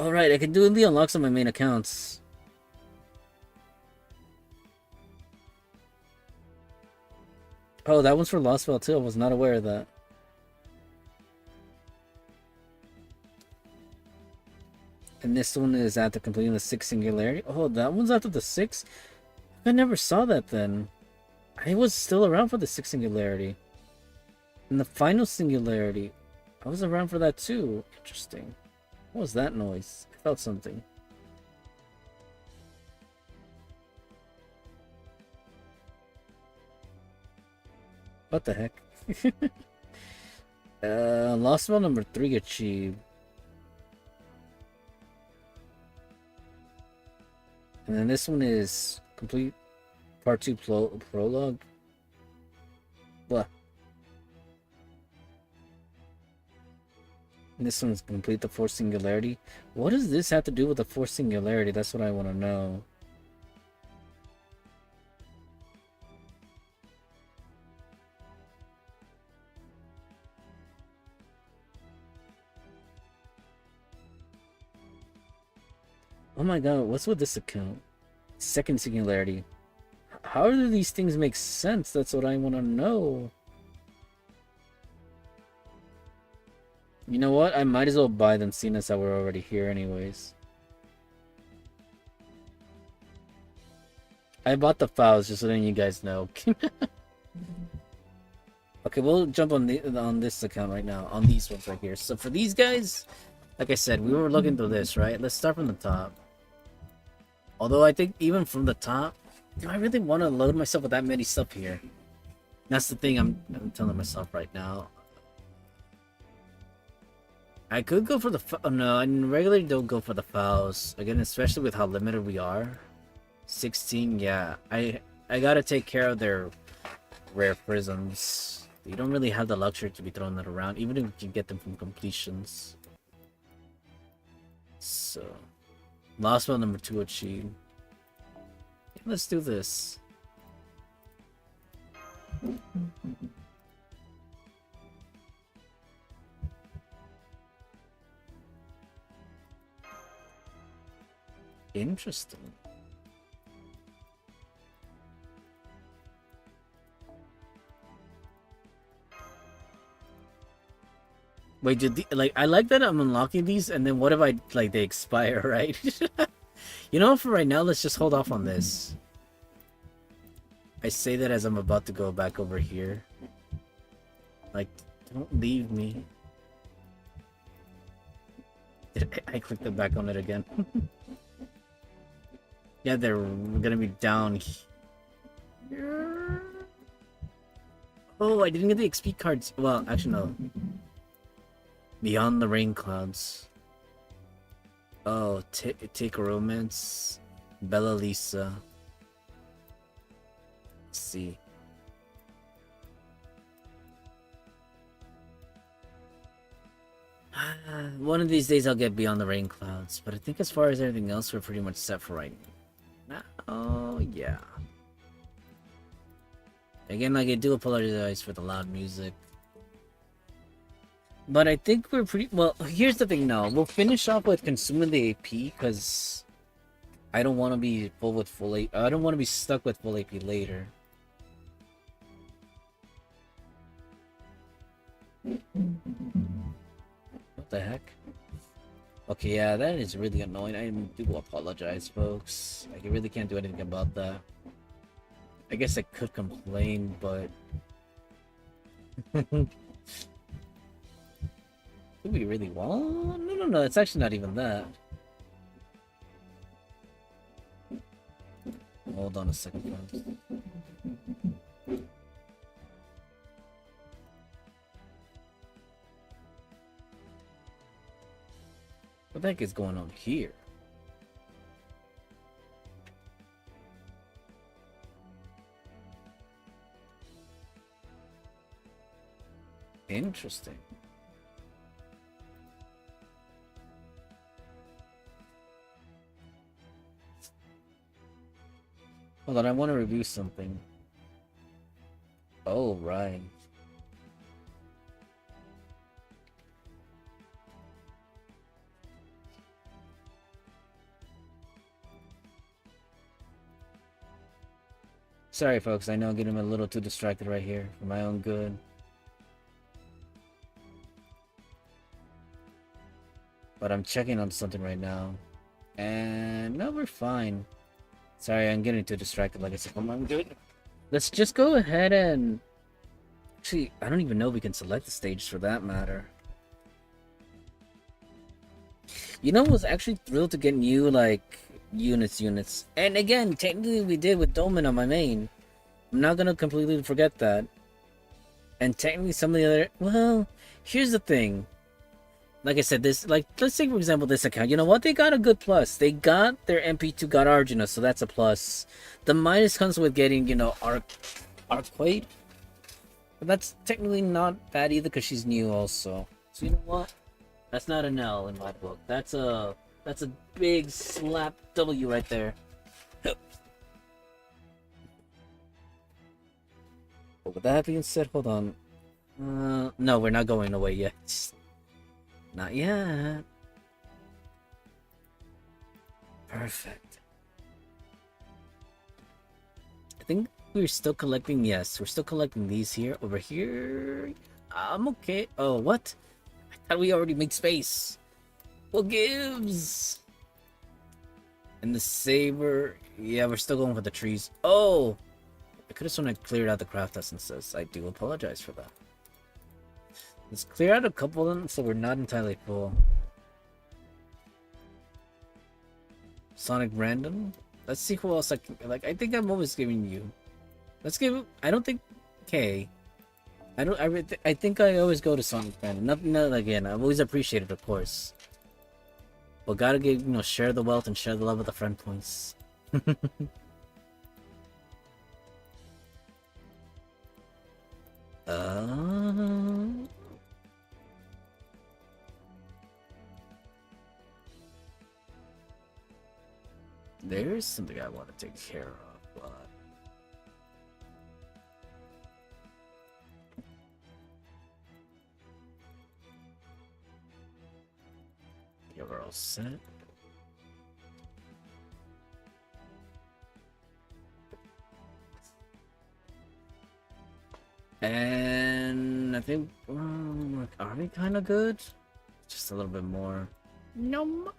Alright, I can do the unlocks on my main accounts. Oh, that one's for Lost Veil too. I was not aware of that. And this one is after completing the 6th singularity. Oh, that one's after the 6th? I never saw that then. I was still around for the 6th singularity. And the final singularity, I was around for that too. Interesting. What was that noise? I felt something. What the heck? Lost Veil number 3 achieved. And then this one is complete part 2 prologue. Blah. And this one's complete the 4th singularity. What does this have to do with the 4th singularity? That's what I want to know. Oh my god, what's with this account? 2nd singularity. How do these things make sense? That's what I want to know. You know what? I might as well buy them, seeing as that we're already here anyways. I bought the files just so then you guys know. Okay, we'll jump on this account right now, on these ones right here. So for these guys, like I said, we were looking through this, right? Let's start from the top. Although I think even from the top, do I really want to load myself with that many stuff here? That's the thing I'm telling myself right now. I could go for the oh, no, I regularly don't go for the fouls. Again, especially with how limited we are. 16, yeah. I gotta take care of their rare prisms. You don't really have the luxury to be throwing that around, even if you can get them from completions. So, last one, number 2 achieved. Yeah, let's do this. Interesting. Wait, like I like that I'm unlocking these, and then what if I like they expire, right? You know, for right now, let's just hold off on this. I say that as I'm about to go back over here. Like, don't leave me. I clicked it back on it again. Yeah, they're gonna be down here. Oh, I didn't get the XP cards. Well, actually, no. Beyond the rain clouds. Oh, take a romance. Bella Lisa. Let's see. One of these days I'll get Beyond the Rain Clouds, but I think as far as everything else, we're pretty much set for right now. Oh, yeah. Again, like, I do apologize for the loud music. But I think we're pretty... Well, here's the thing now. We'll finish off with consuming the AP, because I don't want to be full with full AP. I don't want to be stuck with full AP later. What the heck? Okay, yeah, that is really annoying. I do apologize, folks. I really can't do anything about that. I guess I could complain, but... Do we really want? No, it's actually not even that. Hold on a second, folks. What the heck is going on here? Interesting. Hold on, I want to review something. Oh, right. Sorry, folks. I know I'm getting a little too distracted right here for my own good. But I'm checking on something right now. And no, we're fine. Sorry, I'm getting too distracted. Like I said, I'm good. Let's just go ahead and... Actually, I don't even know if we can select the stages for that matter. You know, I was actually thrilled to get new, like, units. And again, technically we did with Dolmen on my main. I'm not gonna completely forget that. And technically some of the other... Well, here's the thing. Like I said, this, like, let's take for example this account. You know what? They got a good plus. They got their MP2 got Arjuna, so that's a plus. The minus comes with getting, you know, Arquade. But that's technically not bad either because she's new also. So you know what? That's not an L in my book. That's a big slap W right there. But with that being said, hold on. No, we're not going away yet. Not yet. Perfect. I think we're still collecting. Yes, we're still collecting these here. Over here, I'm okay. Oh, what? I thought we already made space. What gives? And the saber. Yeah, we're still going for the trees. Oh, I could have sworn I cleared out the craft essences. I do apologize for that. Let's clear out a couple of them so we're not entirely full. Sonic Random. Let's see who else I can... Like, I think I'm always giving you. Let's give... I don't think... Okay. I don't. I think I always go to Sonic fandom. Not again. I've always appreciated, of course. But gotta get share the wealth and share the love with the friend points. There's something I want to take care of, but yeah, we're all set. And I think are we kind of good? Just a little bit more. No more.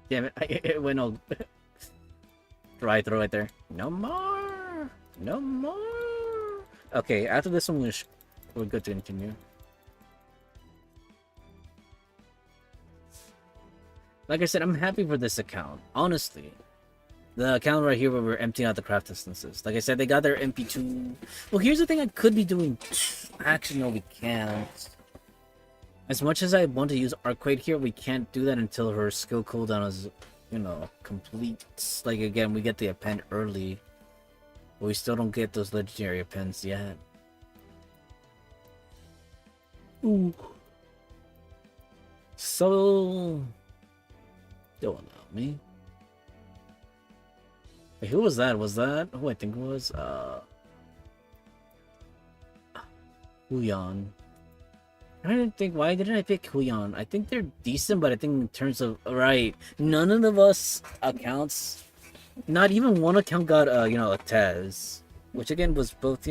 Damn it! It went all right through right there. No more. No more. Okay, after this one, we're good to continue. Like I said, I'm happy for this account. Honestly, the account right here where we're emptying out the craft instances. Like I said, they got their MP2. Well, here's the thing I could be doing. Actually, no, we can't. As much as I want to use Arcade here, we can't do that until her skill cooldown is, complete. Like, again, we get the append early. But we still don't get those legendary appends yet. Ooh. So... don't allow me. Wait, who was that? Was that who I think it was? Huyan. I didn't think. Why didn't I pick Huyan? I think they're decent, but I think in terms of none of us accounts, not even one account got a Tez, which again was both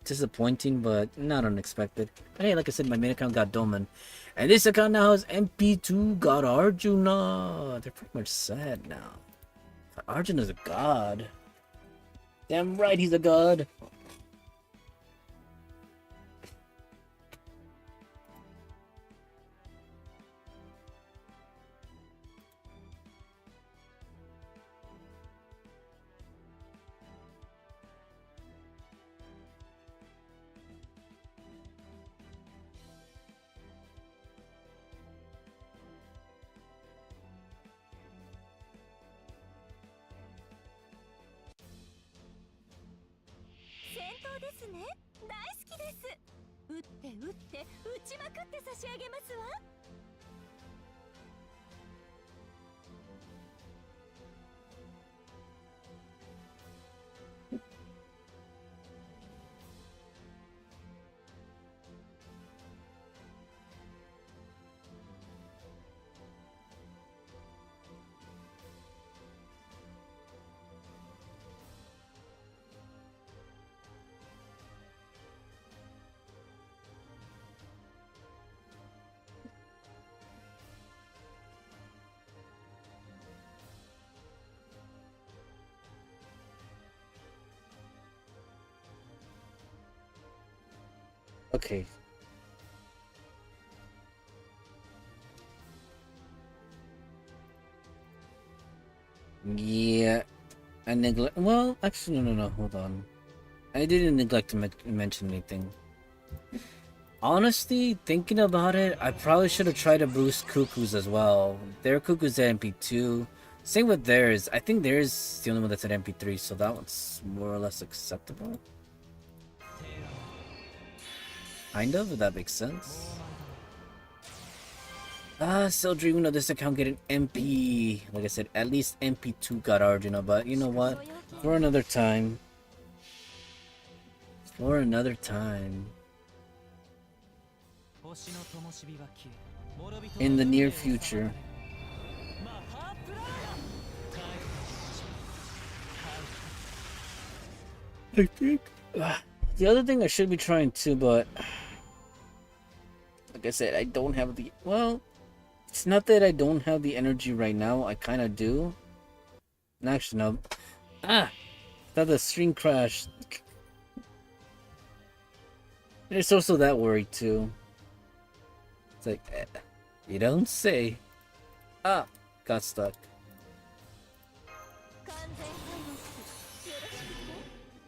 disappointing but not unexpected. But hey, like I said, my main account got Doman, and this account now has MP2 got Arjuna. They're pretty much sad now. Arjuna's a god. Damn right, he's a god. Okay. Yeah, I neglect. Well, actually, no. Hold on. I didn't neglect to mention anything. Honestly, thinking about it, I probably should have tried to boost Cuckoo's as well. Their Cuckoo's at MP2. Same with theirs. I think theirs is the only one that's at MP3, so that one's more or less acceptable. Kind of, if that makes sense. Still dreaming of this account getting MP. Like I said, at least MP2 got Arjuna, but you know what? For another time. For another time. In the near future. I think. The other thing I should be trying too, but like I said, I don't have the. Well, it's not that I don't have the energy right now. I kind of do. Actually, no. Thought the stream crashed. There's also that worry too. It's like, you don't say. Got stuck.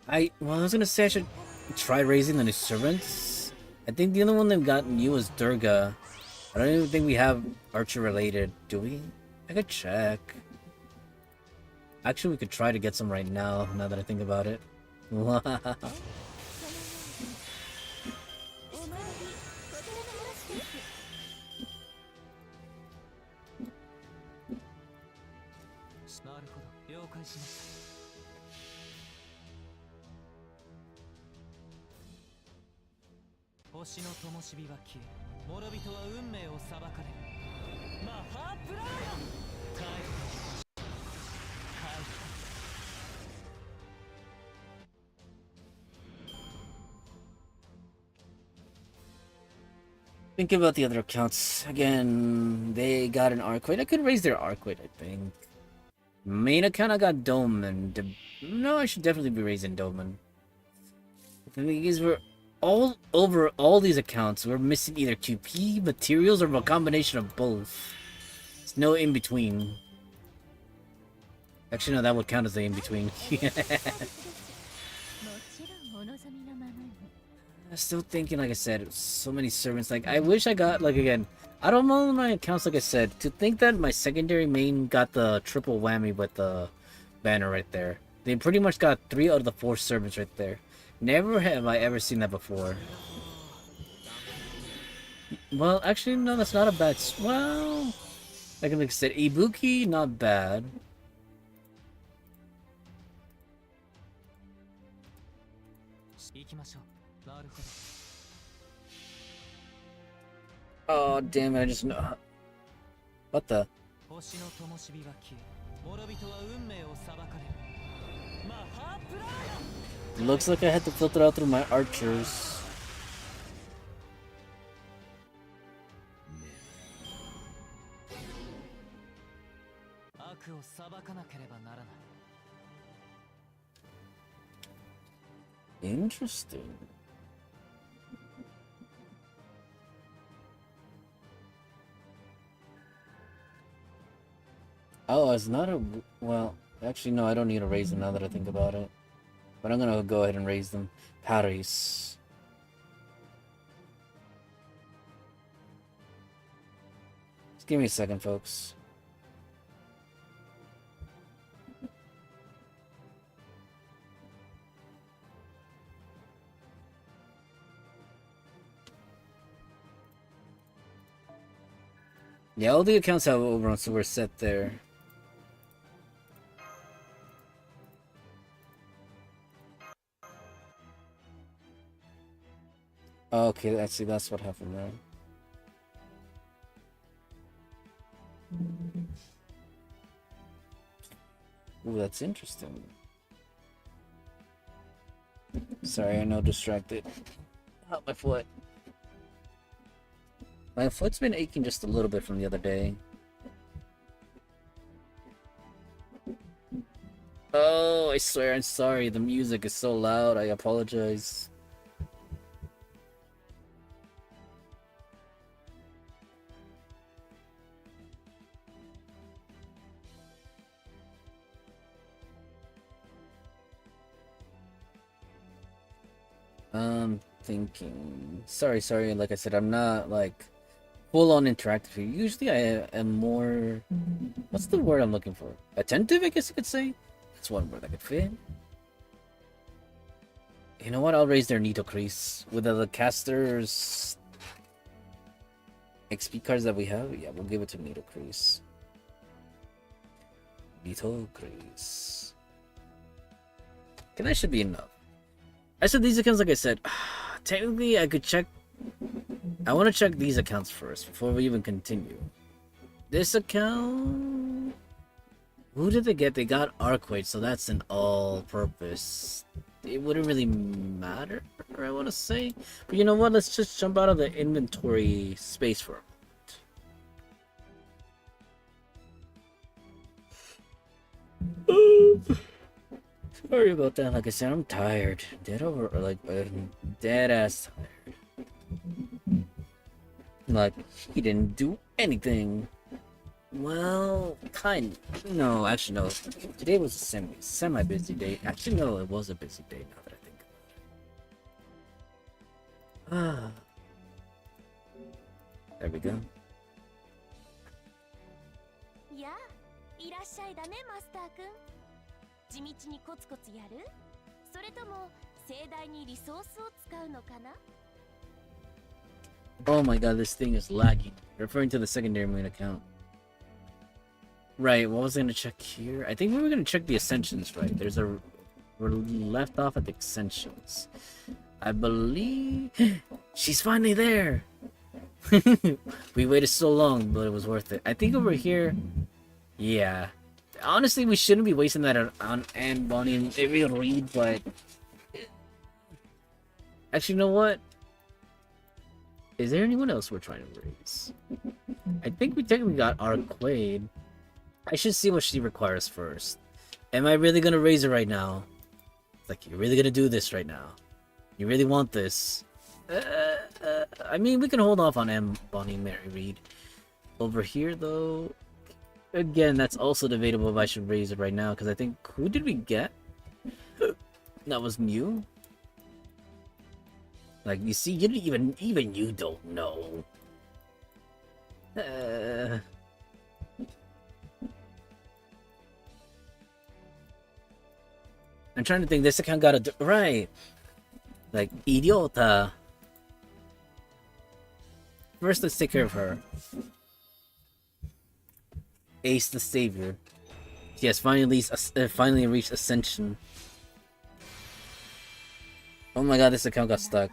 I was gonna say I should try raising the new servants. I think the only one they've got new is Durga. I don't even think we have Archer related. Do we? I could check. Actually, we could try to get some right now, now that I think about it. Thinking about the other accounts again, they got an Arcade. I could raise their Arcade, I think. Main account, I got Doman. No, I should definitely be raising Doman. The thing is, we're all over all these accounts. We're missing either QP, materials, or a combination of both. There's no in between. Actually, no, that would count as the in between. I'm still thinking, like I said, so many servants. Like, I wish I got, like, again, I don't know my accounts, like I said. To think that my secondary main got the triple whammy with the banner right there. They pretty much got 3 out of the 4 servants right there. Never have I ever seen that before. Well, actually, no, that's not a bad... Well, like I said, Ibuki, not bad. Oh, damn it, I just know. What the? Looks like I had to filter out through my archers. Interesting. Oh, it's not a... Well, actually, no, I don't need to raise them now that I think about it. But I'm gonna go ahead and raise them. Paris. Just give me a second, folks. Yeah, all the accounts have overruns, so we're set there. Okay, actually, that's what happened there. Ooh, that's interesting. Sorry, I know, distracted. Oh, my foot. My foot's been aching just a little bit from the other day. Oh, I swear, I'm sorry. The music is so loud. I apologize. Thinking. Sorry, like I said, I'm not, like, full-on interactive here. Usually I am more... What's the word I'm looking for? Attentive, I guess you could say? That's one word I could fit. You know what? I'll raise their Nito Crease. With the casters... XP cards that we have? Yeah, we'll give it to Nito Crease. Nito Crease. Okay, that should be enough. I said these accounts, like I said, technically I could check. I want to check these accounts first before we even continue. This account, who did they get? They got Arcade, so that's an all-purpose. It wouldn't really matter, I want to say. But you know what? Let's just jump out of the inventory space for a moment. Sorry about that. Like I said, I'm tired. Dead ass tired. Like, he didn't do anything. Well, kind of. No, actually, no. Today was a semi-busy day. Actually, no, it was a busy day now that I think about Ah, there we go. やあ、いらっしゃいだね、マスター君。地道にコツコツやる？それとも盛大にリソースを使うのかな？ Oh my god, this thing is lagging. Referring to the secondary main account. Right, what was I gonna check here? I think we were gonna check the ascensions, right? We're left off at the ascensions. I believe she's finally there. We waited so long, but it was worth it. I think over here, yeah. Honestly, we shouldn't be wasting that on Anne, Bonnie, and Ariel Reed, but actually, you know what? Is there anyone else we're trying to raise? I think we technically got Arquade. I should see what she requires first. Am I really gonna raise her right now? Like, you're really gonna do this right now? You really want this? I mean, we can hold off on M. Bonnie and Mary Reed. Over here, though, again, that's also debatable if I should raise it right now, because I think, who did we get? That was new? Like, you see, you didn't even you don't know. I'm trying to think, this account got a... Right! Like, idiota. First, let's take care of her. Ace the Savior. She has finally reached Ascension. Oh my god, this account got stuck.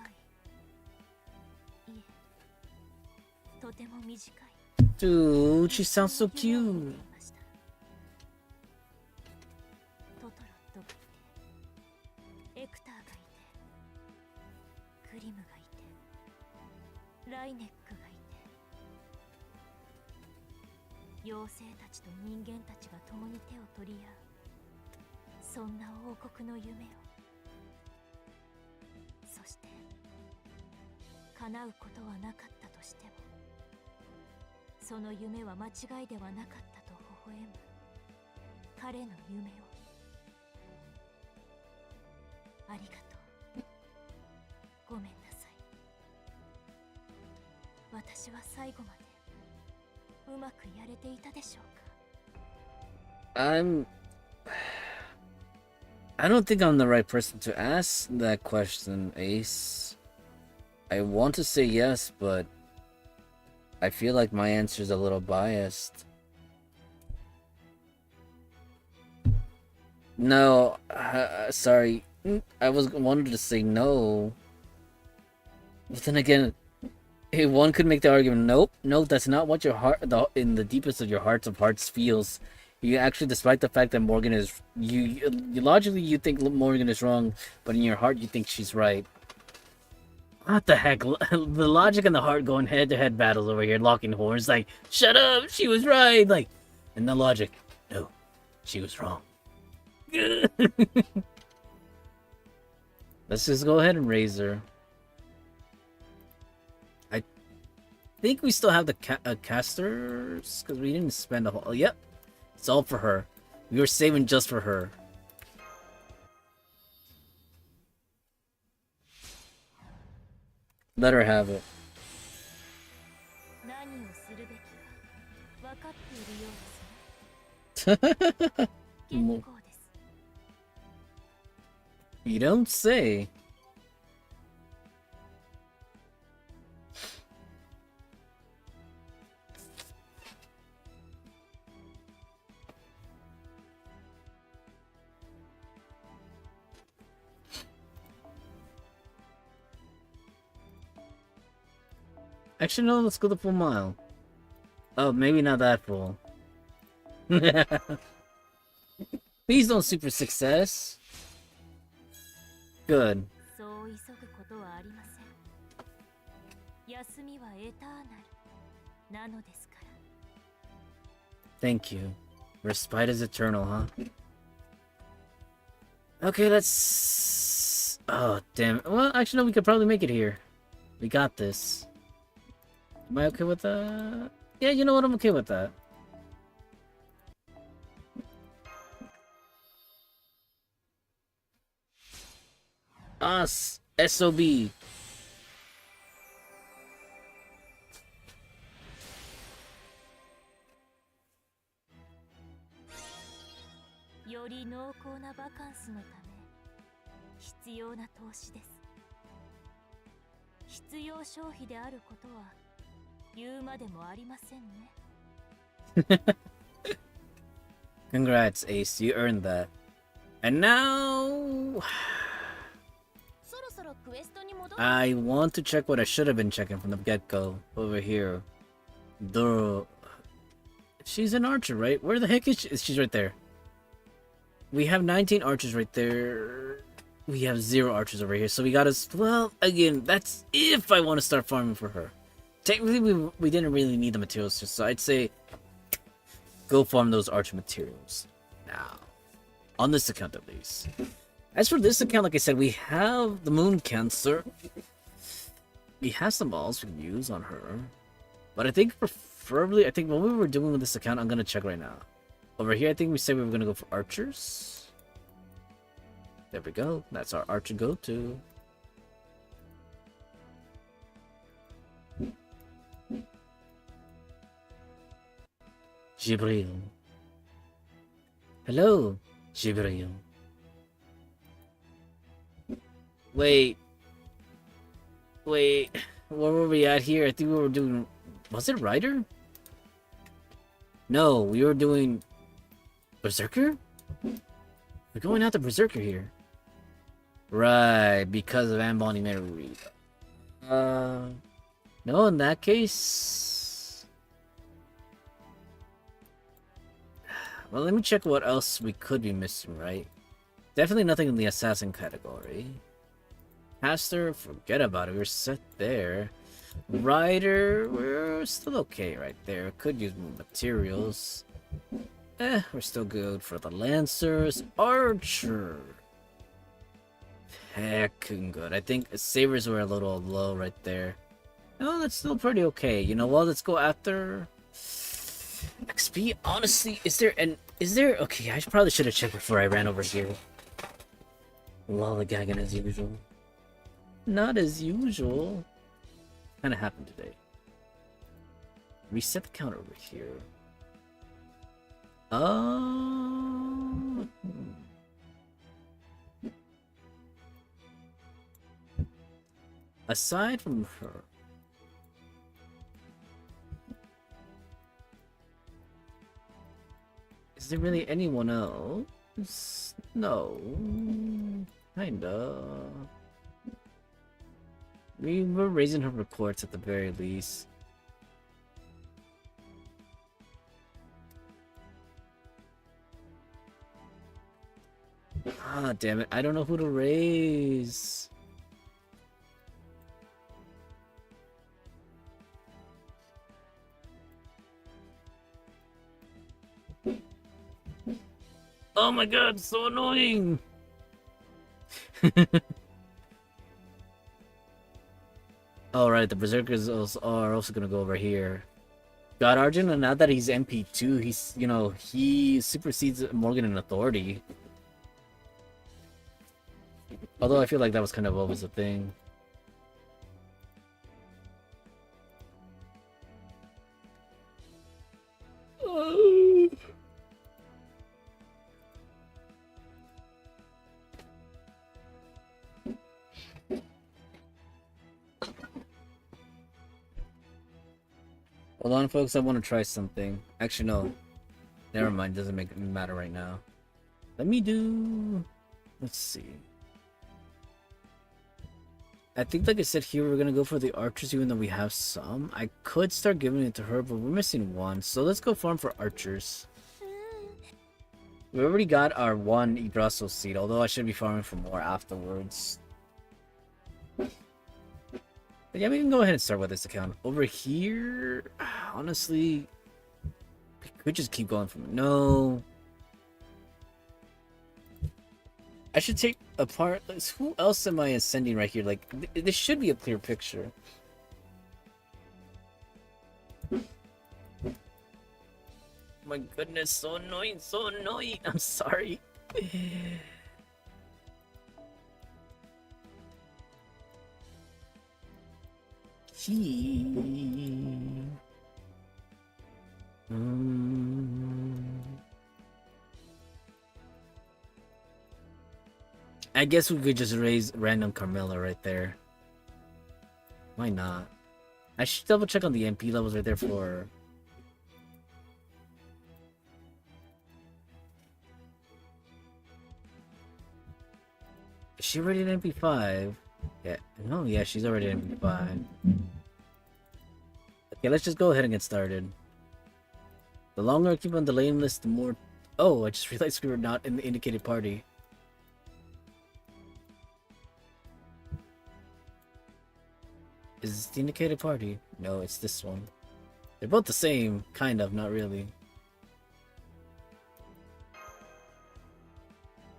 Dude, she sounds so cute. I don't think I'm the right person to ask that question, Ace. I want to say yes, but I feel like my answer is a little biased. No, sorry. I wanted to say no. But then again, one could make the argument, nope, that's not what your heart, in the deepest of your hearts of hearts feels. You actually, despite the fact that Morgan is, you logically you think Morgan is wrong, but in your heart you think she's right. What the heck? The logic and the heart going head-to-head battles over here, locking horns. Like, shut up, she was right. Like, and the logic, no, she was wrong. Let's just go ahead and raise her. I think we still have the casters because we didn't spend a whole. Yep, it's all for her. We were saving just for her. Let her have it. You don't say. Actually, no, let's go the full mile. Oh, maybe not that full. Please don't super success. Good. Thank you. Respite is eternal, huh? Okay, let's... Oh, damn. Well, actually, no, we could probably make it here. We got this. Am I okay with that? Yeah, you know what? I'm okay with that. Us! SOB! より濃厚なバカンスのため必要な投資です。必要消費であることは言うまでもありませんね。Congrats, Ace. You earned that. And now... そろそろクエストに戻る。 I want to check what I should have been checking from the get-go. Over here. She's an archer, right? Where the heck is she? She's right there. We have 19 archers right there. We have 0 archers over here. So we gotta... Well, again, that's if I want to start farming for her. Technically, we didn't really need the materials, so I'd say... Go farm those archer materials. Now. On this account, at least. As for this account, like I said, we have the Moon Cancer. We have some balls we can use on her. But I think preferably, what we were doing with this account, I'm going to check right now. Over here, I think we said we were going to go for archers. There we go. That's our archer go-to. Jibril. Hello, Jibril. Wait, where were we at here? I think we were doing... Was it Rider? No, we were doing... Berserker? We're going out to Berserker here. Right, because of Amboni Mary. No, in that case... Well, let me check what else we could be missing, right? Definitely nothing in the assassin category. Caster, forget about it. We're set there. Rider, we're still okay right there. Could use more materials. We're still good for the Lancers. Archer. Heckin' good. I think Sabers were a little low right there. No, that's still pretty okay. You know what? Let's go after... XP, honestly, is there... Okay, I probably should have checked before I ran over here. Lollygagging as usual. Not as usual. Kinda happened today. Reset the counter over here. Aside from her... Is there really anyone else? No. Kinda. We were raising her reports at the very least. Ah, damn it. I don't know who to raise. Oh my god, so annoying! Alright, the Berserkers are also gonna go over here. God Arjun, and now that he's MP2, he's, you know, he supersedes Morgan in authority. Although I feel like that was kind of always a thing. Hold on, folks, I want to try something. Actually, no. Never mind, doesn't matter right now. Let me do... Let's see. I think, like I said here, we're gonna go for the archers, even though we have some. I could start giving it to her, but we're missing one. So let's go farm for archers. We already got our one Yggdrasil seed, although I should be farming for more afterwards. But yeah, we can go ahead and start with this account. Over here, honestly, we could just keep going from... No. I should take apart... Who else am I ascending right here? Like, this should be a clear picture. My goodness, so annoying, so annoying. I'm sorry. I guess we could just raise random Carmilla right there. Why not? I should double check on the MP levels right there for... Is she already at MP5? Yeah. No, yeah, she's already at MP5. Okay, let's just go ahead and get started. The longer I keep on delaying this, the more... Oh, I just realized we were not in the indicated party. Is this the indicated party? No, it's this one. They're both the same, kind of, not really.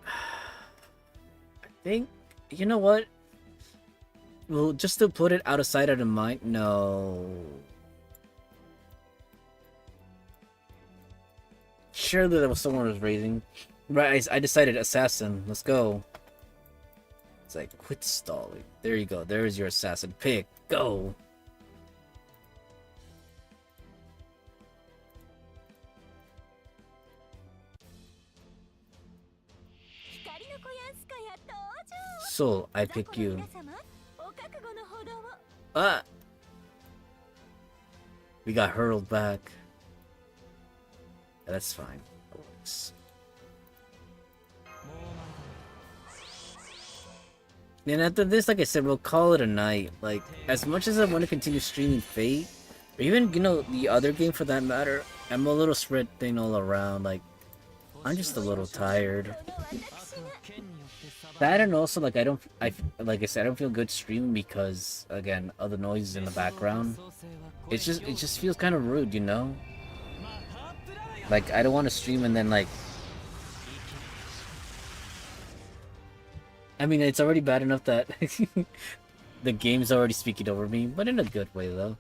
I think, you know what? Well, just to put it out of sight, out of mind, no. Surely there was someone who was raising. Right, I decided assassin. Let's go. It's like, quit stalling. There you go. There's your assassin pick. Go. Soul, I pick you. Ah! We got hurled back. That's fine. That works. And after this, like I said, we'll call it a night. Like, as much as I want to continue streaming Fate, or even, you know, the other game for that matter, I'm a little spread thin all around. Like, I'm just a little tired. That and also, like, like I said, I don't feel good streaming because, again, other noises in the background. It just feels kind of rude, you know? Like, I don't want to stream and then, like... I mean, it's already bad enough that the game's already speaking over me, but in a good way, though.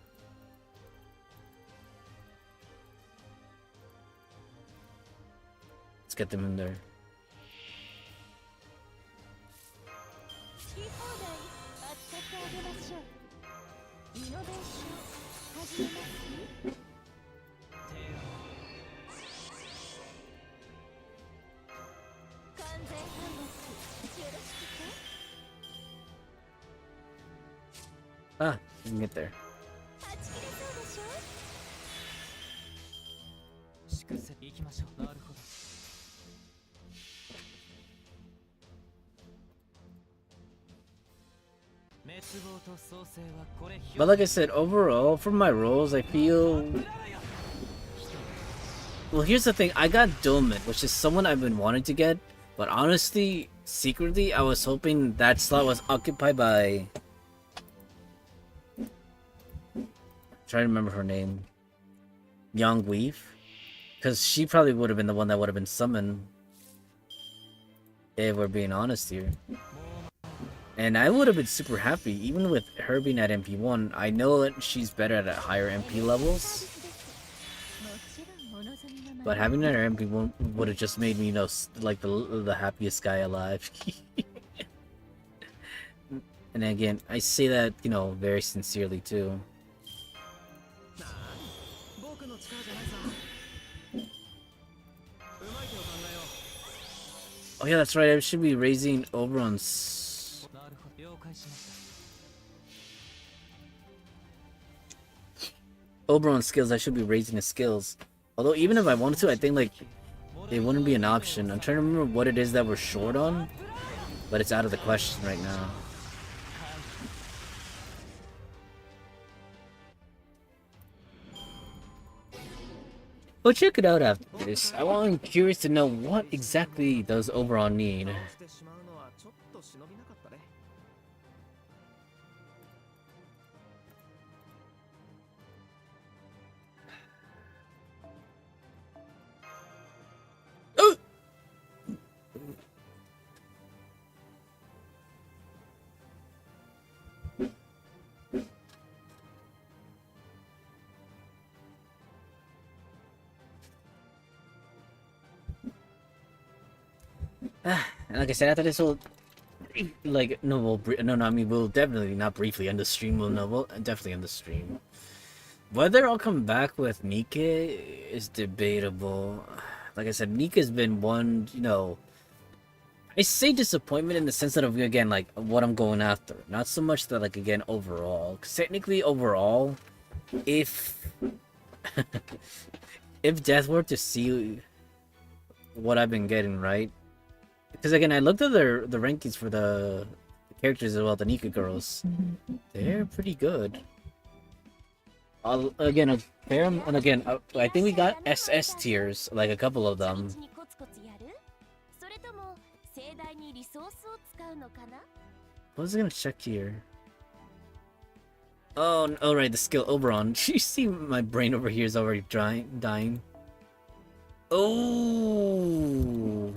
Let's get them in there. Ah, we can get there. But like I said, overall, for my roles, I feel... Well, here's the thing. I got Dolmen, which is someone I've been wanting to get. But honestly, secretly, I was hoping that slot was occupied by... Trying to remember her name. Young Weave. Because she probably would have been the one that would have been summoned. If we're being honest here. And I would have been super happy, even with her being at MP1. I know that she's better at higher MP levels. But having her at MP1 would have just made me, you know, like the happiest guy alive. And again, I say that, you know, very sincerely too. Oh yeah, that's right, I should be raising Oberon's... Oberon's skills, I should be raising his skills. Although even if I wanted to, I think like it wouldn't be an option. I'm trying to remember what it is that we're short on, but it's out of the question right now. Well, check it out after this. I'm curious to know what exactly does Oberon need. And like I said, after this, we'll like I mean, we'll definitely not briefly end the stream. We'll definitely end the stream. Whether I'll come back with Nike is debatable. Like I said, Nika's been one, you know, I say disappointment in the sense that of, again, like, what I'm going after. Not so much that, like, again, overall. 'Cause technically, overall, if... if Death were to see what I've been getting, right? Because, again, I looked at the rankings for the characters as well, the Nika girls. They're pretty good. Again, a fair, and again, I think we got SS tiers, like a couple of them. What was I gonna check here? Oh, oh right, the skill Oberon. You see my brain over here is already dying. Oh!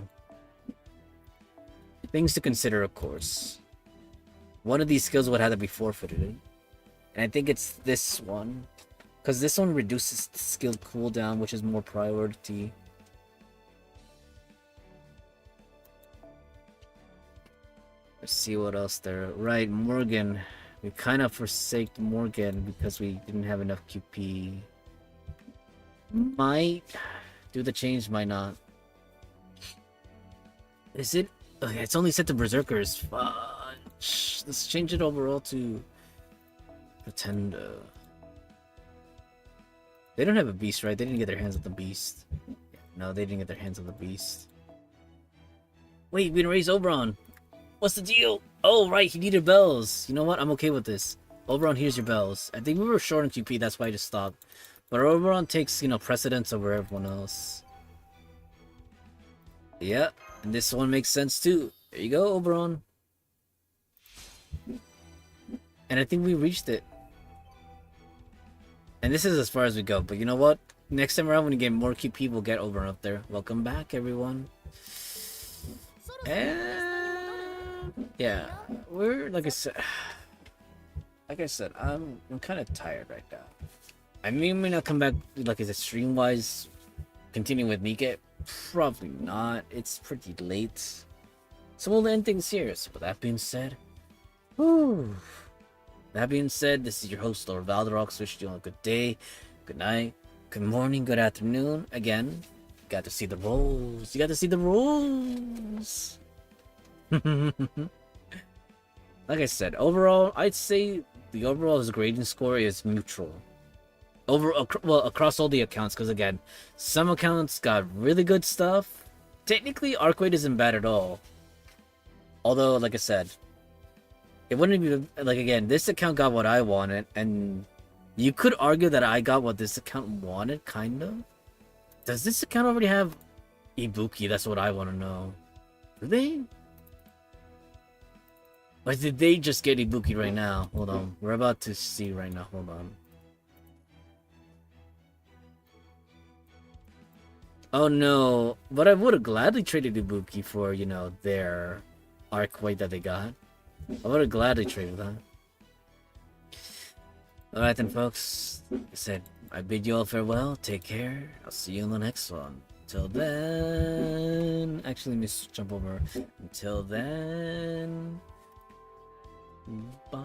Things to consider, of course. One of these skills would have to be forfeited. And I think it's this one. Because this one reduces the skill cooldown, which is more priority. Let's see what else there. Right, Morgan. We kind of forsaked Morgan because we didn't have enough QP. Might do the change, might not. Is it? Okay, it's only set to Berserkers. Fudge. Let's change it overall to Pretender. They don't have a beast, right? They didn't get their hands on the beast. No, they didn't get their hands on the beast. Wait, we didn't raise Oberon. What's the deal? Oh, right, he needed bells. You know what? I'm okay with this. Oberon, here's your bells. I think we were short on QP, that's why I just stopped. But Oberon takes, precedence over everyone else. Yeah, and this one makes sense too. There you go, Oberon. And I think we reached it. And this is as far as we go, but you know what? Next time around when you get more QP, we'll get Oberon up there. Welcome back, everyone. And yeah, we're like I said, I'm kind of tired right now. I may not come back like as a stream wise, continuing with Nika. Probably not. It's pretty late, so we'll end things here. So with that being said, this is your host Lord Valderox. Wish you all a good day, good night, good morning, good afternoon. Again, you got to see the rolls. You got to see the rolls. Like I said, overall, I'd say the overall grading score is neutral. Across all the accounts, because again, some accounts got really good stuff. Technically, Arcwade isn't bad at all. Although, like I said, it wouldn't be like, again, this account got what I wanted, and you could argue that I got what this account wanted, kind of. Does this account already have Ibuki? That's what I want to know. Do they? Or did they just get Ibuki right now? Hold on, we're about to see right now. Hold on. Oh no, but I would have gladly traded Ibuki for, their Arcwade that they got. I would have gladly traded that. Alright then, folks. Like I said, I bid you all farewell. Take care. I'll see you in the next one. Till then... Actually, let me jump over. Until then... Bye.